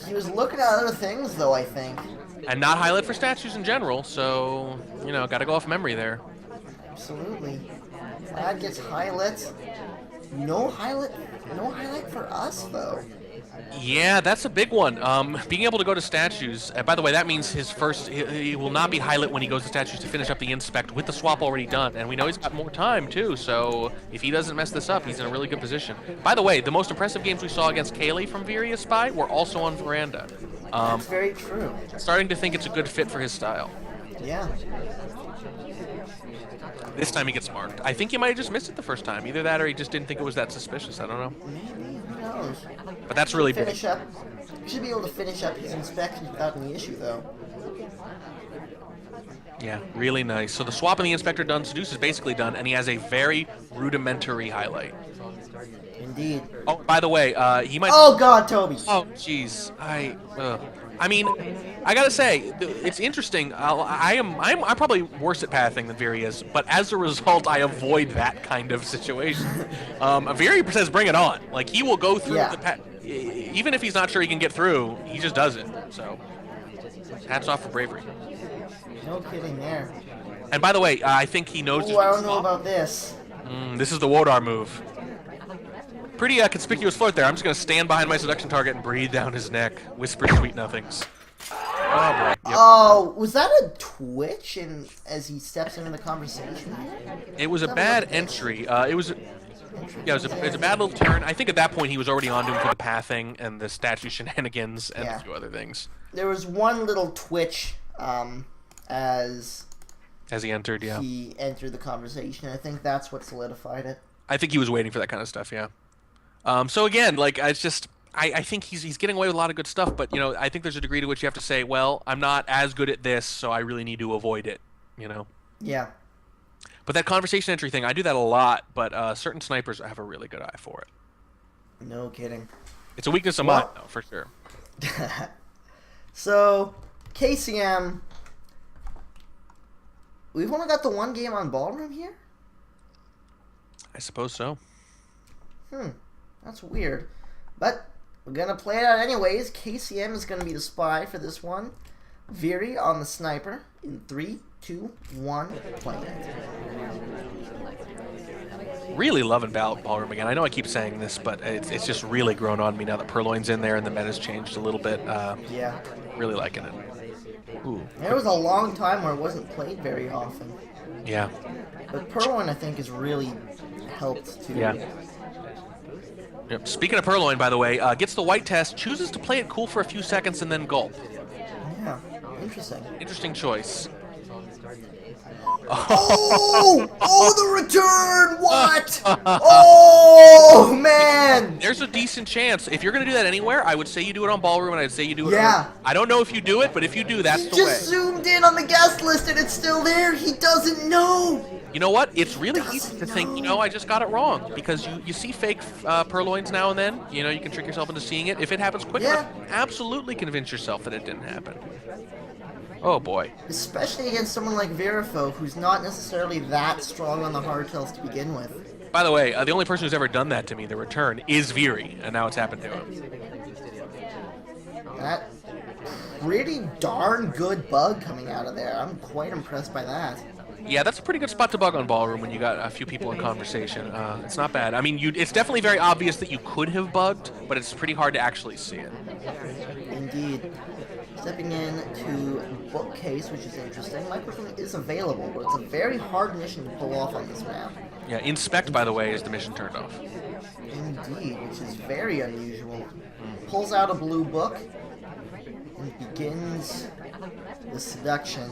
He was looking at other things, though, I think. And not highlight for statues in general, so, you know, got to go off memory there. Absolutely. Plaid gets highlights. No highlight for us, though. Yeah, that's a big one. Being able to go to statues. By the way, that means his first. He will not be highlight when he goes to statues to finish up the inspect with the swap already done, and we know he's got more time too. So if he doesn't mess this up, he's in a really good position. By the way, the most impressive games we saw against Kaylee from Viri Spy were also on Veranda. That's very true. Starting to think it's a good fit for his style. Yeah. This time he gets marked. I think he might have just missed it the first time. Either that or he just didn't think it was that suspicious. I don't know. Maybe. Who knows? But that's really big. Finish up. He should be able to finish up his inspection without any issue, though. Yeah, really nice. So the swap and the inspector done, seduce is basically done, and he has a very rudimentary highlight. Indeed. Oh, by the way, he might. Oh God, Toby. Oh, jeez. I mean, I gotta say, it's interesting. I'm probably worse at pathing than Viri is, but as a result, I avoid that kind of situation. Viri says, "Bring it on!" Like he will go through the path, even if he's not sure he can get through. He just does it. So, hats off for bravery. No kidding there. And by the way, I think he knows. Ooh, I don't know about this. This is the Wodar move. Pretty conspicuous flirt there. I'm just going to stand behind my seduction target and breathe down his neck. Whisper sweet nothings. Oh, boy. Yep. Oh, was that a twitch as he steps into the conversation here? It was a bad entry. It was a bad little turn. I think at that point he was already on to him for the pathing and the statue shenanigans and a few other things. There was one little twitch as he entered, he entered the conversation. I think that's what solidified it. I think he was waiting for that kind of stuff, yeah. So again, like it's just I think he's getting away with a lot of good stuff, but you know I think there's a degree to which you have to say, well, I'm not as good at this, so I really need to avoid it, you know. Yeah. But that conversation entry thing, I do that a lot, but certain snipers have a really good eye for it. No kidding. It's a weakness of mine, though, for sure. So KCM, we've only got the one game on Ballroom here. I suppose so. That's weird. But we're going to play it out anyways. KCM is going to be the spy for this one. Viri on the sniper in 3, 2, 1, play it. Really loving Ballroom again. I know I keep saying this, but it's just really grown on me now that Purloin's in there and the meta's changed a little bit. Yeah. Really liking it. Ooh. There was a long time where it wasn't played very often. Yeah. But Purloin, I think, has really helped too. Yeah. Yep. Speaking of Purloin, by the way, gets the white test, chooses to play it cool for a few seconds and then gulp. Yeah, interesting. Interesting choice. Oh! Oh, the return! What? Oh, man! There's a decent chance. If you're going to do that anywhere, I would say you do it on Ballroom, and I'd say you do it Yeah. I don't know if you do it, but if you do, that's the way. He just zoomed in on the guest list, and it's still there. He doesn't know. You know what? It's really easy to think, I just got it wrong. Because you see fake purloins now and then. You can trick yourself into seeing it. If it happens quick enough, absolutely convince yourself that it didn't happen. Oh, boy. Especially against someone like Virifaux, who's not necessarily that strong on the hardtails to begin with. By the way, the only person who's ever done that to me, the return, is Viri. And now it's happened to him. That pretty darn good bug coming out of there. I'm quite impressed by that. Yeah, that's a pretty good spot to bug on Ballroom when you got a few people in conversation. It's not bad. I mean, it's definitely very obvious that you could have bugged, but it's pretty hard to actually see it. Indeed. Stepping in to Bookcase, which is interesting. Microphone is available, but it's a very hard mission to pull off on this map. Yeah, Inspect, by the way, is the mission turned off. Indeed, which is very unusual. Pulls out a blue book and begins the seduction.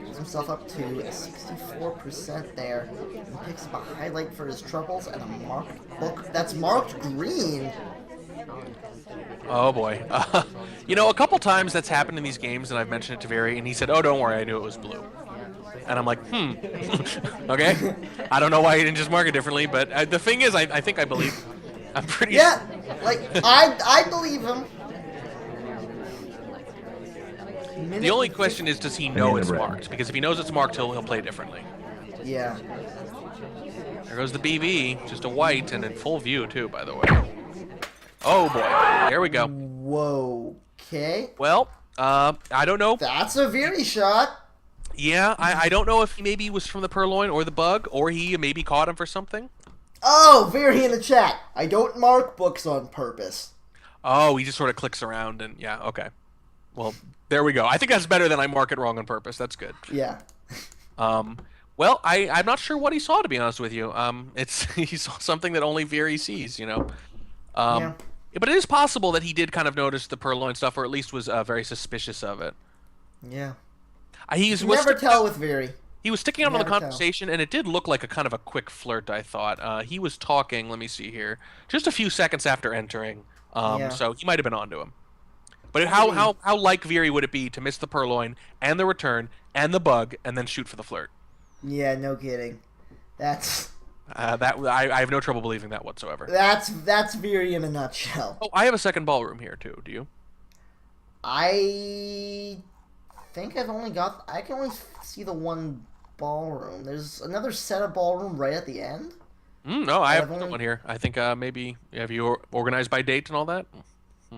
Gets himself up to 64% there. And picks up a highlight for his troubles and a marked book that's marked green. Oh boy. A couple times that's happened in these games, and I've mentioned it to Viri, and he said, "Oh, don't worry, I knew it was blue." And I'm like, okay. I don't know why he didn't just mark it differently, but the thing is, I think I believe. I'm pretty. Yeah, like I believe him. The only question is, does he know it's marked? Because if he knows it's marked, he'll play differently. Yeah. There goes the BB, just a white, and in full view too, by the way. Oh boy, there we go. Whoa. Okay. Well, I don't know. That's a Viri shot. Yeah, I don't know if he maybe was from the purloin or the bug, or he maybe caught him for something. Oh, Viri in the chat. I don't mark books on purpose. Oh, he just sort of clicks around and yeah, okay. Well, there we go. I think that's better than I mark it wrong on purpose. That's good. Yeah. Well, I'm not sure what he saw, to be honest with you. He saw something that only Viri sees, Yeah. But it is possible that he did kind of notice the purloin stuff, or at least was very suspicious of it. Yeah. You never tell with Viri. He was sticking out on the Never conversation, and it did look like a kind of a quick flirt, I thought. He was talking, let me see here, just a few seconds after entering, so he might have been onto him. But how like Viri would it be to miss the purloin, and the return, and the bug, and then shoot for the flirt? Yeah, no kidding. That's... I have no trouble believing that whatsoever. That's Viri in a nutshell. Oh, I have a second ballroom here, too. Do you? I think I've only got... I can only see the one ballroom. There's another set of ballroom right at the end. No, I have another one here. I think maybe... Have you organized by date and all that?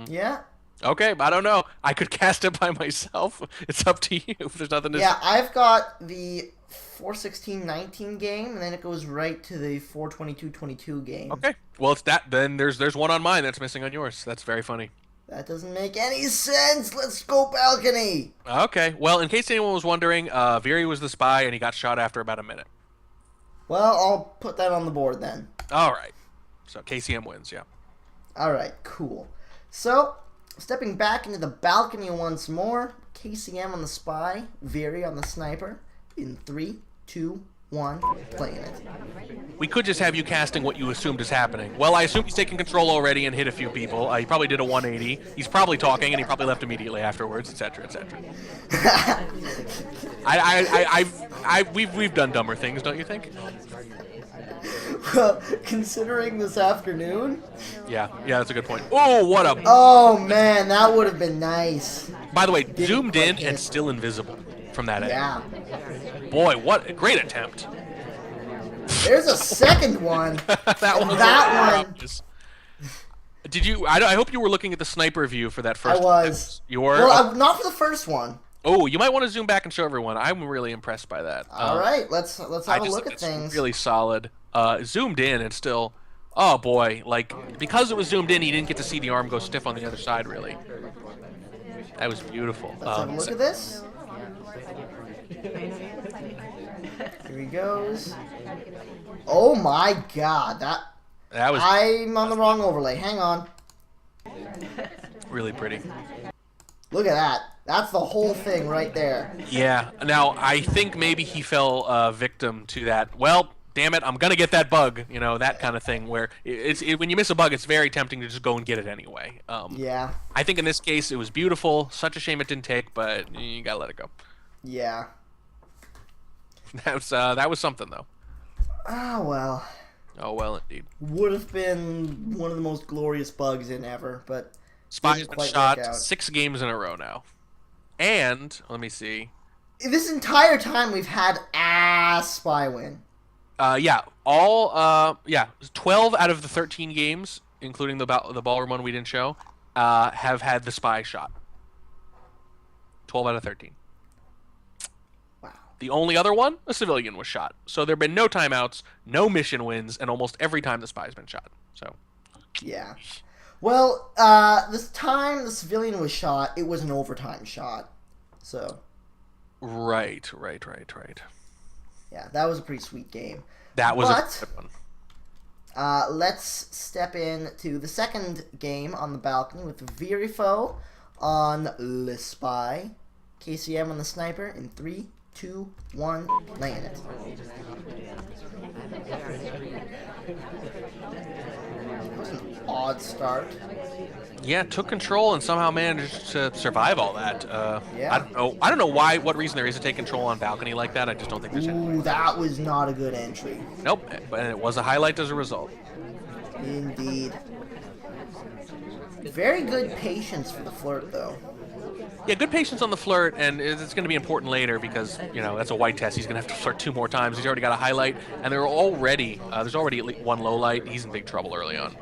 Yeah. Okay, I don't know. I could cast it by myself. It's up to you. If there's nothing to... Yeah, I've got the 4:16:19 game, and then it goes right to the 4:22:22 game. Okay. Well, it's that. Then there's one on mine that's missing on yours. That's very funny. That doesn't make any sense. Let's go balcony. Okay. Well, in case anyone was wondering, Viri was the spy, and he got shot after about a minute. Well, I'll put that on the board then. All right. So KCM wins, yeah. All right, cool. So, stepping back into the balcony once more, KCM on the spy, Viri on the sniper, in 3, 2, 1, playing it. We could just have you casting what you assumed is happening. Well, I assume he's taken control already and hit a few people. He probably did a 180. He's probably talking, and he probably left immediately afterwards, etc., etc. We've done dumber things, don't you think? Well, considering this afternoon... Yeah, that's a good point. Oh, what a... Oh, man, that would have been nice. By the way, zoomed in and still invisible from that end. Yeah. Boy, what a great attempt. There's a second one. that one. Did you... I hope you were looking at the sniper view for that first one. I was. You were? Well, not for the first one. Oh, you might want to zoom back and show everyone. I'm really impressed by that. All right, let's have a look at things. Really solid. Zoomed in and still... Oh, boy. Like, because it was zoomed in, he didn't get to see the arm go stiff on the other side, really. That was beautiful. Let's have a look at this. Here he goes. Oh, my God. That was... I'm on the wrong overlay. Hang on. Really pretty. Look at that. That's the whole thing right there. Yeah. Now, I think maybe he fell victim to that. Well, damn it, I'm going to get that bug. You know, that kind of thing where when you miss a bug, it's very tempting to just go and get it anyway. Yeah. I think in this case, it was beautiful. Such a shame it didn't take, but you got to let it go. Yeah. That was something, though. Ah, well. Oh, well, indeed. Would have been one of the most glorious bugs in ever, but Spy's didn't been quite shot work out. 6 games in a row now. And, let me see. This entire time we've had a Spy win. Yeah, 12 out of the 13 games, including the ballroom one we didn't show, have had the Spy shot. 12 out of 13. Wow. The only other one, a civilian was shot. So there have been no timeouts, no mission wins, and almost every time the Spy's been shot. So. Yeah. Well, this time the civilian was shot, it was an overtime shot. So. Right. Yeah, that was a pretty sweet game. That was But, a good one. let's step into the second game on the balcony with Virifaux on Le Spy. KCM on the sniper in 3, 2, 1, playing it. That was an odd start. Yeah, took control and somehow managed to survive all that. Yeah. I don't know why. What reason there is to take control on balcony like that? I just don't think there's any. Ooh, that was not a good entry. Nope, but it was a highlight as a result. Indeed. Very good patience for the flirt, though. Yeah, good patience on the flirt, and it's going to be important later because, you know, that's a white test. He's going to have to flirt 2 more times. He's already got a highlight, and there's already at least 1 low light. He's in big trouble early on.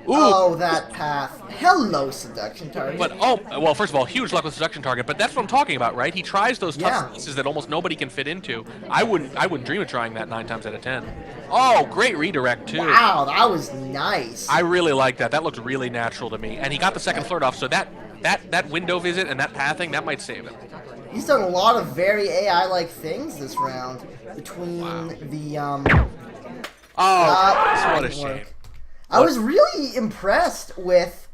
Ooh. Oh, that path. Hello, seduction target. But, well, first of all, huge luck with seduction target, but that's what I'm talking about, right? He tries those tough pieces that almost nobody can fit into. I wouldn't dream of trying that 9 times out of 10. Oh, great redirect, too. Wow, that was nice. I really like that. That looked really natural to me. And he got the second flirt off, so that window visit and that pathing, that might save him. He's done a lot of very AI-like things this round between the, what a shame. work. I was really impressed with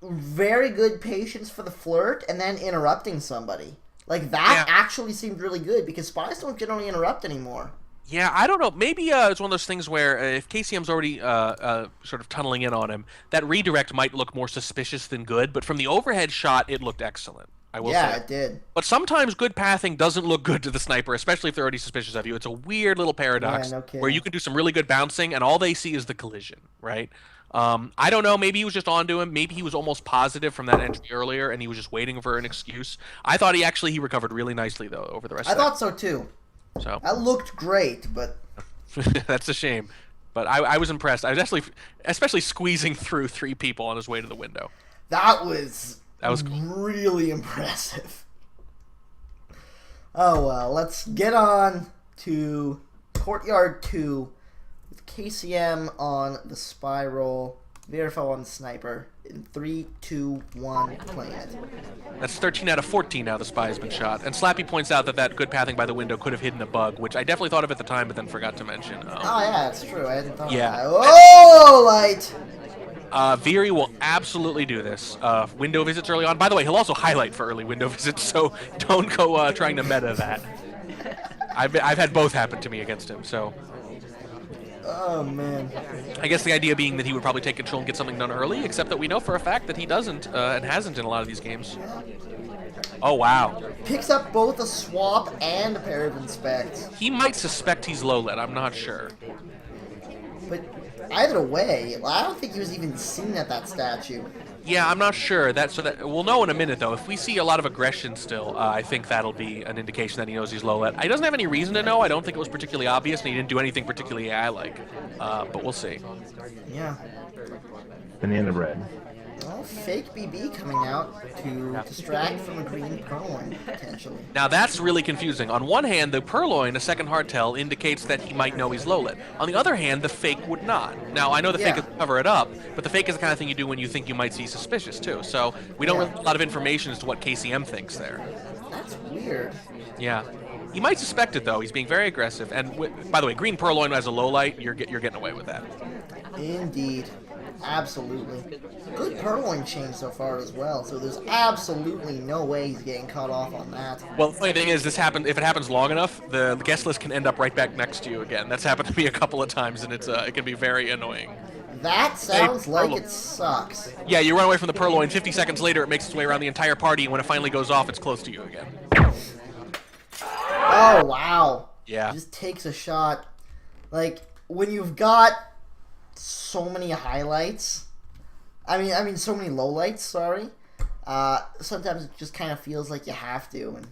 very good patience for the flirt and then interrupting somebody. Like, that actually seemed really good because spies don't generally interrupt anymore. Yeah, I don't know. Maybe it's one of those things where if KCM's already sort of tunneling in on him, that redirect might look more suspicious than good, but from the overhead shot, it looked excellent. I will say. Yeah, it did. But sometimes good pathing doesn't look good to the sniper, especially if they're already suspicious of you. It's a weird little paradox where you can do some really good bouncing, and all they see is the collision, right? I don't know. Maybe he was just onto him. Maybe he was almost positive from that entry earlier, and he was just waiting for an excuse. I thought he recovered really nicely, though, over the rest of that. I thought so, too. So that looked great, but that's a shame. But I was impressed. I was especially squeezing through 3 people on his way to the window. That was cool. Really impressive. Oh well, let's get on to Courtyard 2 with KCM on the spy roll, Virifaux on the sniper. In 3, 2, 1, playing it. That's 13 out of 14 now the spy has been shot. And Slappy points out that good pathing by the window could have hidden a bug, which I definitely thought of at the time, but then forgot to mention. Oh yeah, it's true. I hadn't thought of that. Oh, light! Viri will absolutely do this. Window visits early on. By the way, he'll also highlight for early window visits, so don't go trying to meta that. I've had both happen to me against him, so... Oh, man. I guess the idea being that he would probably take control and get something done early, except that we know for a fact that he doesn't and hasn't in a lot of these games. Oh, wow. Picks up both a swap and a pair of inspects. He might suspect he's low-lit, I'm not sure. But either way, I don't think he was even seen at that statue. Yeah, I'm not sure. We'll know in a minute, though. If we see a lot of aggression still, I think that'll be an indication that he knows he's low-lit. He doesn't have any reason to know. I don't think it was particularly obvious, and he didn't do anything particularly AI-like. But we'll see. Yeah. Banana bread. Well, fake BB coming out to distract from a green purloin, potentially. Now, that's really confusing. On one hand, the purloin, a second hardtail, indicates that he might know he's low-lit. On the other hand, the fake would not. Now, I know the fake is to cover it up, but the fake is the kind of thing you do when you think you might see suspicious, too. So we don't really have a lot of information as to what KCM thinks there. That's weird. Yeah. He might suspect it, though. He's being very aggressive. And, by the way, green purloin as a low light, you're getting away with that. Indeed. Absolutely. Good purloin chain so far as well, so there's absolutely no way he's getting caught off on that. Well, the funny thing is, if it happens long enough, the guest list can end up right back next to you again. That's happened to me a couple of times, and it can be very annoying. That sounds like it sucks. Yeah, you run away from the purloin, 50 seconds later it makes its way around the entire party, and when it finally goes off, it's close to you again. Oh, wow. Yeah. He just takes a shot. Like, when you've got so many highlights, I mean so many lowlights, sorry, sometimes it just kind of feels like you have to, and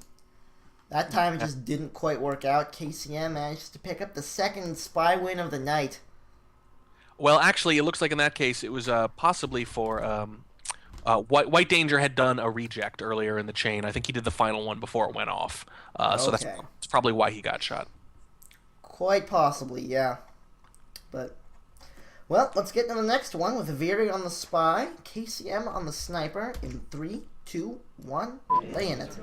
that time it just didn't quite work out. KCM managed to pick up the second spy win of the night. Well, actually, it looks like in that case it was possibly for White Danger had done a reject earlier in the chain. I think he did the final one before it went off. So that's probably why he got shot. Quite possibly, yeah. But, well, let's get to the next one with Viri on the spy, KCM on the sniper in 3, 2, 1, lay in it.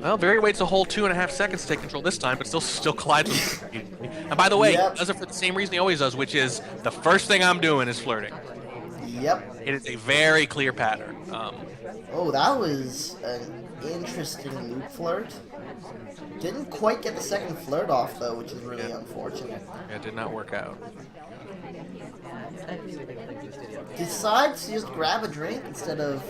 Well, Viri waits a whole 2.5 seconds to take control this time, but still collides with him. And by the way, he does it for the same reason he always does, which is the first thing I'm doing is flirting. Yep. It is a very clear pattern. Oh, that was an interesting loop flirt. Didn't quite get the second flirt off, though, which is really unfortunate. Yeah, it did not work out. Decides to just grab a drink instead of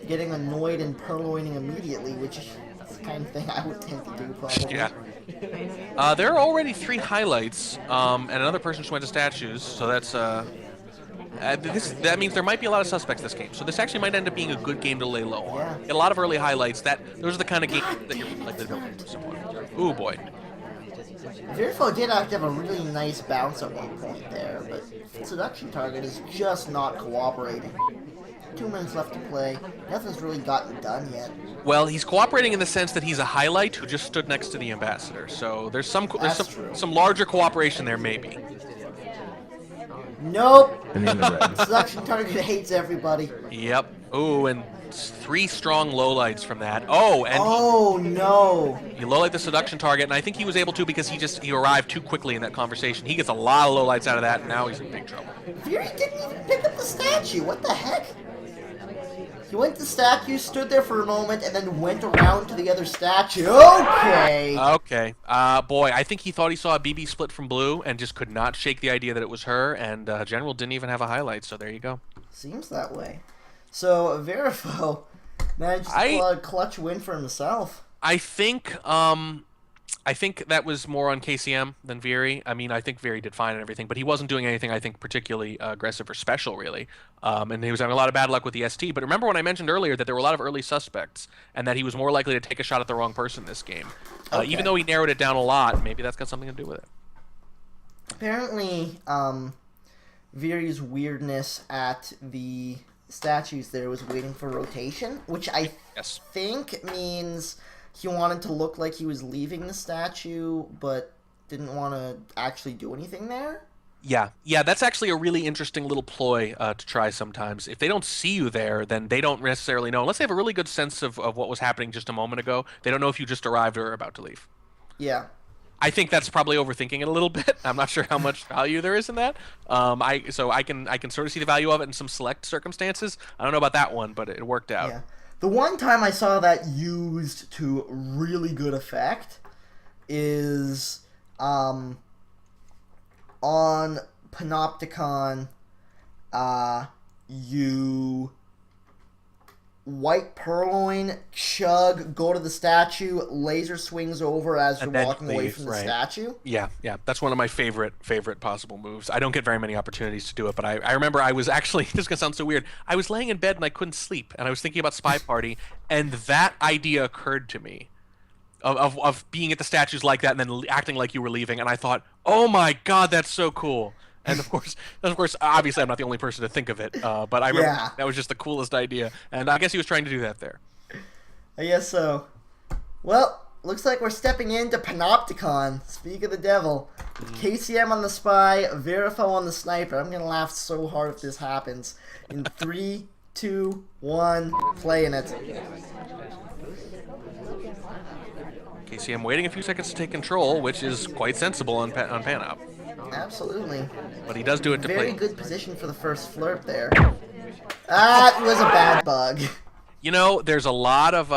getting annoyed and purloining immediately, which is the kind of thing I would tend to do, probably. Yeah. There are already 3 highlights, and another person just went to statues, so that's that means there might be a lot of suspects this game. So this actually might end up being a good game to lay low on. Yeah. Get a lot of early highlights. Those are the kind of games that you're likely to win someone. Ooh boy. Virifaux did actually have a really nice bounce at one point there, but Seduction Target is just not cooperating. 2 minutes left to play. Nothing's really gotten done yet. Well, he's cooperating in the sense that he's a highlight who just stood next to the ambassador. So there's some larger cooperation there, maybe. Nope. And in the red. Seduction Target hates everybody. Yep. Ooh, and 3 strong lowlights from that. Oh, and no. he lowlight the Seduction Target, and I think he was able to because he arrived too quickly in that conversation. He gets a lot of lowlights out of that, and now he's in big trouble. Viri didn't even pick up the statue. What the heck? He went to the statue, stood there for a moment, and then went around to the other statue. Okay. Okay. Boy, I think he thought he saw a BB split from blue and just could not shake the idea that it was her, and General didn't even have a highlight, so there you go. Seems that way. So, Virifaux managed to pull a clutch win for himself. I think that was more on KCM than Viri. I mean, I think Viri did fine and everything, but he wasn't doing anything, I think, particularly aggressive or special, really. And he was having a lot of bad luck with the ST. But remember when I mentioned earlier that there were a lot of early suspects and that he was more likely to take a shot at the wrong person this game. Even though he narrowed it down a lot, maybe that's got something to do with it. Apparently, Viri's weirdness at the statues there was waiting for rotation, which I think means he wanted to look like he was leaving the statue, but didn't want to actually do anything there. Yeah, that's actually a really interesting little ploy to try sometimes. If they don't see you there, then they don't necessarily know. Unless they have a really good sense of what was happening just a moment ago, they don't know if you just arrived or are about to leave. Yeah. I think that's probably overthinking it a little bit. I'm not sure how much value there is in that. I can sort of see the value of it in some select circumstances. I don't know about that one, but it worked out. Yeah. The one time I saw that used to really good effect is on Panopticon. You white purloin, chug, go to the statue, laser swings over as you're walking away from the statue. Yeah, that's one of my favorite possible moves. I don't get very many opportunities to do it, but I remember I was actually, this is going to sound so weird, I was laying in bed and I couldn't sleep, and I was thinking about Spy Party, and that idea occurred to me. Of being at the statues like that and then acting like you were leaving, and I thought, oh my god, that's so cool. And of course, obviously I'm not the only person to think of it, but I remember that was just the coolest idea, and I guess he was trying to do that there. I guess so. Well, looks like we're stepping into Panopticon, speak of the devil. With KCM on the spy, Virifaux on the sniper. I'm going to laugh so hard if this happens. In 3, 2, 1, playing it. KCM waiting a few seconds to take control, which is quite sensible on Panop. Absolutely. But he does do it to play. Very good position for the first flirt there. That was a bad bug. You know, there's a lot of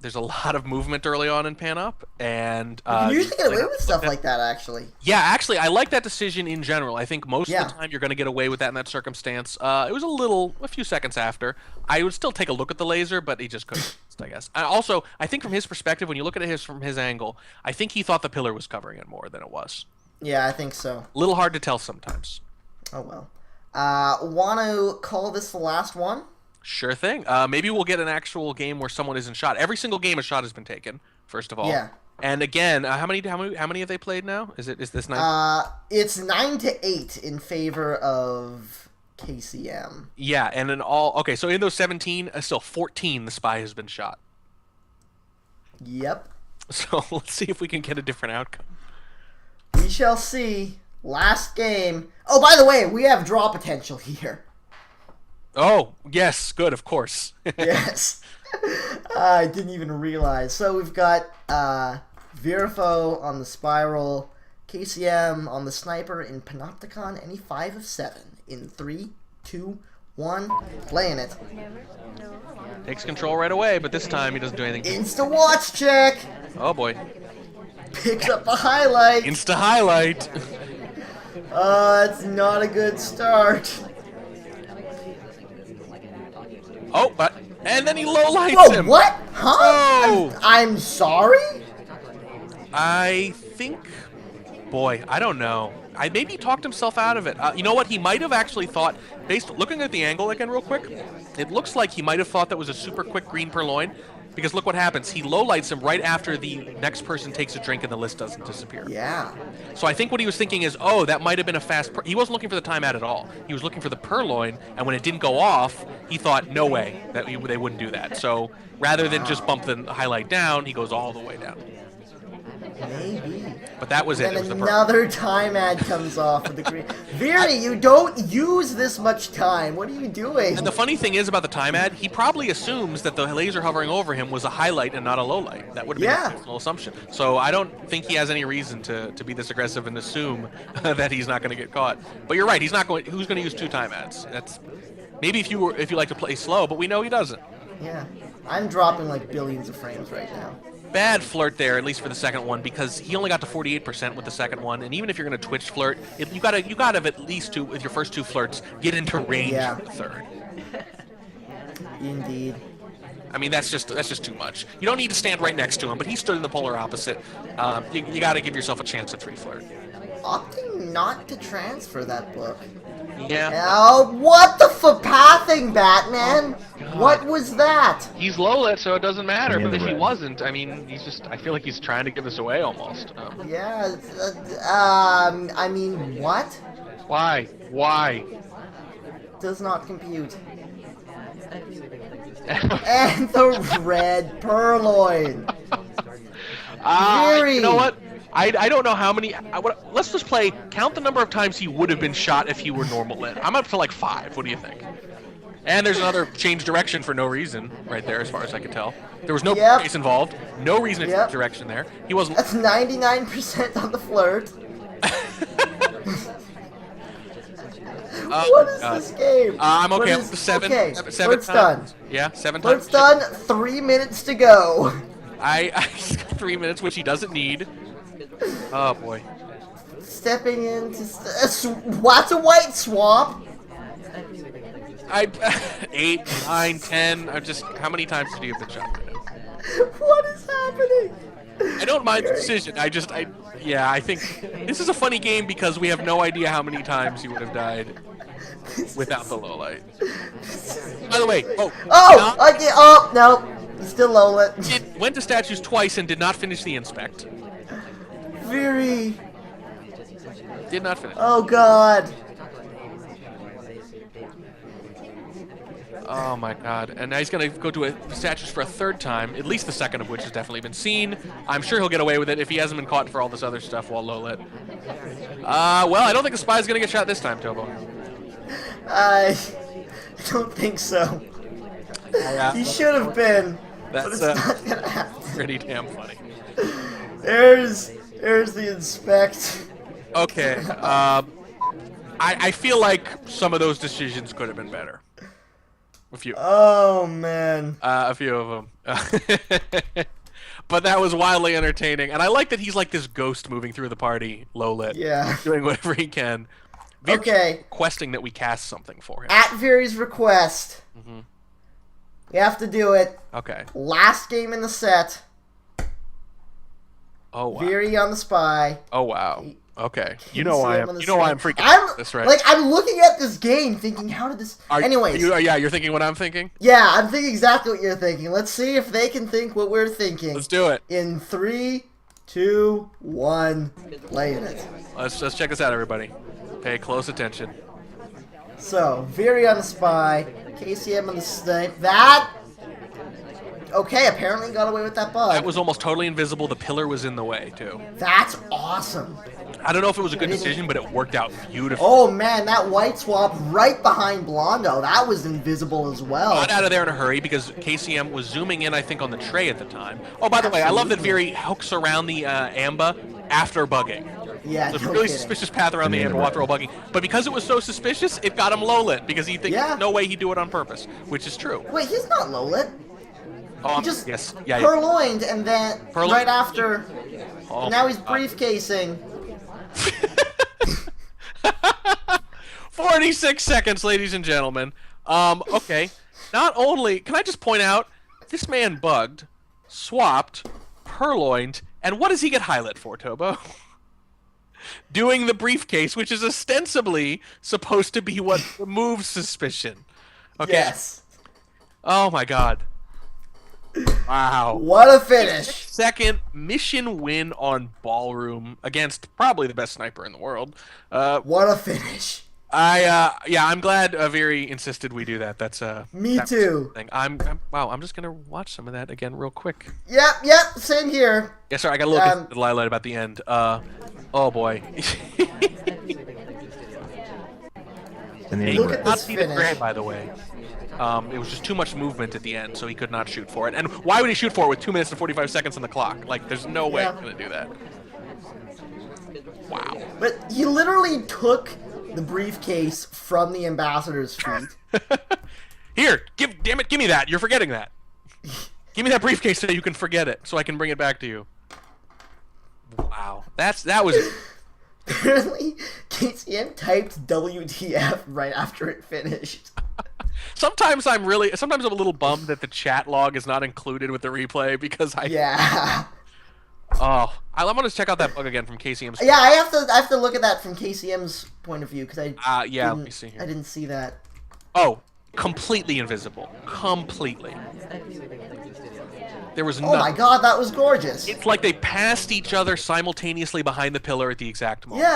there's a lot of movement early on in pan up, and You can usually get away with stuff like that, actually. Yeah, actually, I like that decision in general. I think most of Yeah. the time you're going to get away with that in that circumstance. It was a few seconds after. I would still take a look at the laser, but he just couldn't, I guess. I think from his perspective, when you look at it from his angle, I think he thought the pillar was covering it more than it was. Yeah, I think so. A little hard to tell sometimes. Oh, well. Want to call this the last one? Sure thing. Maybe we'll get an actual game where someone isn't shot. Every single game a shot has been taken, first of all. Yeah. And again, how many have they played now? Is this 9? It's 9-8 in favor of KCM. Yeah, and in all, okay, so in those 17, still 14 the spy has been shot. Yep. So let's see if we can get a different outcome. We shall see. Last game. Oh, by the way, we have draw potential here. Oh, yes, good, of course. Yes. I didn't even realize. So we've got Virifaux on the Spiral, KCM on the Sniper in Panopticon, any 5 of 7 in 3, 2, 1, playing it. Takes control right away, but this time he doesn't do anything. Insta watch check. Oh boy. Picks up a highlight. Insta highlight. It's not a good start. Oh, and then he low lights Whoa, him. what? Huh? Oh. I'm sorry? I think, boy, I don't know. I maybe talked himself out of it. You know what? He might have actually thought, looking at the angle again real quick, it looks like he might have thought that was a super quick green purloin, because look what happens. He low lights him right after the next person takes a drink and the list doesn't disappear. Yeah. So I think what he was thinking is, oh, that might have been a fast... He wasn't looking for the timeout at all. He was looking for the purloin, and when it didn't go off, he thought, no way, that they wouldn't do that. So rather than just bump the highlight down, he goes all the way down. Maybe. But that was it. Then It was the another time ad comes off with the green. Viri, you don't use this much time. What are you doing? And the funny thing is about the time ad, he probably assumes that the laser hovering over him was a highlight and not a low light. That would have been a reasonable assumption. So I don't think he has any reason to be this aggressive and assume that he's not going to get caught. But you're right, he's not going. Who's going to use 2 time ads? That's maybe if you like to play slow, but we know he doesn't. Yeah, I'm dropping like billions of frames right now. Bad flirt there, at least for the second one, because he only got to 48% with the second one, and even if you're going to Twitch flirt, you gotta at least with your first 2 flirts get into range for the third. Indeed. I mean, that's just too much. You don't need to stand right next to him, but he stood in the polar opposite. You got to give yourself a chance at 3 flirt. Opting not to transfer that book. Yeah. Oh, what the pathing, Batman? God. What was that? He's low lit, so it doesn't matter. Yeah, But if he right. wasn't, I mean, I feel like he's trying to give us away almost. Yeah, I mean, what? Why? Why? Does not compute. And the red purloin. You know what? I don't know how many. Let's just count the number of times he would have been shot if he were normal lit. I'm up to like 5. What do you think? And there's another change direction for no reason right there, as far as I can tell. There was no case involved. No reason to change direction there. He wasn't. That's 99% on the flirt. What is this game? I'm okay. What I'm is- the 7. Okay, 7 flirt's times. done. Yeah, 7 Flirt's times. done. 3 minutes to go. I just got 3 minutes, which he doesn't need. Oh boy. Stepping into what's a white swap? 8, 9, 10. How many times did you have been shot right now? What is happening? I don't mind the decision. I think this is a funny game because we have no idea how many times he would have died without the low light. By the way, no, he's still low lit. it went to statues twice and did not finish the inspect. Viri. Did not finish. Oh God. Oh my god. And now he's going to go to statues for a 3rd time, at least the second of which has definitely been seen. I'm sure he'll get away with it if he hasn't been caught for all this other stuff while low lit. Well, I don't think the spy's going to get shot this time, Tobo. I don't think so. He should have been. But it's not gonna happen. Pretty damn funny. There's the inspect. Okay. I feel like some of those decisions could have been better. A few. Oh man. A few of them. But that was wildly entertaining, and I like that he's like this ghost moving through the party, low lit, Yeah. doing whatever he can. Veer's Okay. requesting that we cast something for him. At Viri's request, we have to do it. Okay. Last game in the set. Oh wow. Viri on the spy. Oh wow. Okay. You know why I'm freaking I'm out this, right? like I'm looking at this game thinking, how did this? Anyways, yeah, you're thinking what I'm thinking. yeah, I'm thinking exactly what you're thinking. Let's see if they can think what we're thinking. Let's do it. In 3, 2, 1, playing it. Let's check this out, everybody. Pay close attention. So Viri on the spy, KCM on the snipe. That. Okay, apparently got away with that bug. That was almost totally invisible. The pillar was in the way too. That's awesome. I don't know if it was a good decision, but it worked out beautifully. Oh man, that white swap right behind Blondo, that was invisible as well. Got out of there in a hurry because KCM was zooming in, I think, on the tray at the time. Oh, by the way, I love that Viri hooks around the Amba after bugging. Yeah, So it's a no really kidding. suspicious path around the Amba after all bugging. But because it was so suspicious, it got him low lit because he thinks no way he'd do it on purpose, which is true. Wait, he's not low lit. Oh, He just yeah. purloined and then right after, Oh, now he's briefcasing. 46 seconds, ladies and gentlemen. Okay. Not only can I just point out, this man bugged, swapped, purloined, and what does he get highlight for, Tobo? Doing the briefcase, which is ostensibly supposed to be what removes suspicion. Okay. Yes. Oh my god. Wow. What a finish. Second mission win on Ballroom against probably the best sniper in the world. What a finish. I'm glad Viri insisted we do that. That's Me too. Thing. I'm just gonna watch some of that again real quick. Yep, same here. Yeah, sorry, I got a little highlight about the end. Oh boy. Look at this see the finish. gray, by the way. It was just too much movement at the end, so he could not shoot for it. And why would he shoot for it with 2 minutes and 45 seconds on the clock? Like, there's no way he's gonna do that. Wow. But he literally took the briefcase from the ambassador's feet. Here, damn it, give me that. You're forgetting that. Give me that briefcase so you can forget it, so I can bring it back to you. Wow, that was. Apparently, KCM typed WTF right after it finished. Sometimes I'm a little bummed that the chat log is not included with the replay because Yeah. Oh, I'm gonna check out that bug again from KCM's. Yeah, I have to look at that from KCM's point of view because I let me see here. I didn't see that. Oh, completely invisible. Completely. There was Oh my god, that was gorgeous. It's like they passed each other simultaneously behind the pillar at the exact moment.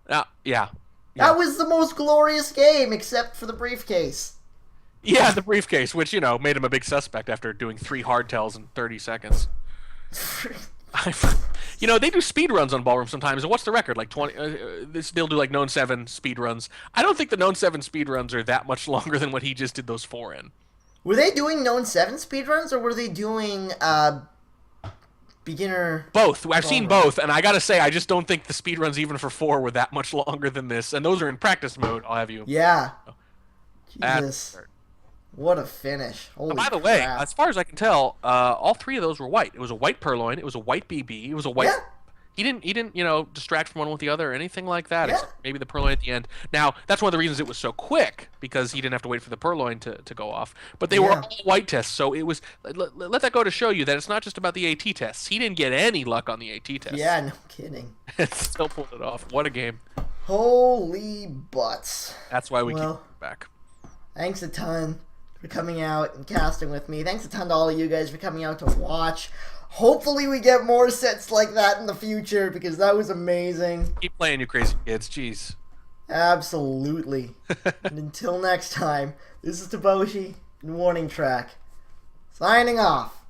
Yeah. Yeah. That was the most glorious game, except for the briefcase. Yeah, the briefcase, which, made him a big suspect after doing 3 hardtails in 30 seconds. They do speed runs on Ballroom sometimes, and what's the record? Like 20. They'll do like Known 7 speed runs. I don't think the Known 7 speed runs are that much longer than what he just did those 4 in. Were they doing Known 7 speedruns, or were they doing beginner? Both. I've seen both, and I gotta say, I just don't think the speedruns even for 4 were that much longer than this, and those are in practice mode, I'll have you. Yeah. Jesus. What a finish. Holy by the way, crap. as far as I can tell, all 3 of those were white. It was a white purloin, it was a white BB, it was a white... Yeah. He didn't, distract from one with the other or anything like that, Yeah. except maybe the purloin at the end. Now, that's one of the reasons it was so quick, because he didn't have to wait for the purloin to go off. But they were all white tests, so it was... Let that go to show you that it's not just about the AT tests. He didn't get any luck on the AT tests. Yeah, no kidding. And still pulled it off. What a game. Holy butts. That's why we keep it back. Thanks a ton for coming out and casting with me. Thanks a ton to all of you guys for coming out to watch. Hopefully we get more sets like that in the future, because that was amazing. Keep playing, you crazy kids. Jeez. Absolutely. And until next time, this is Taboshi and Warning Track, signing off.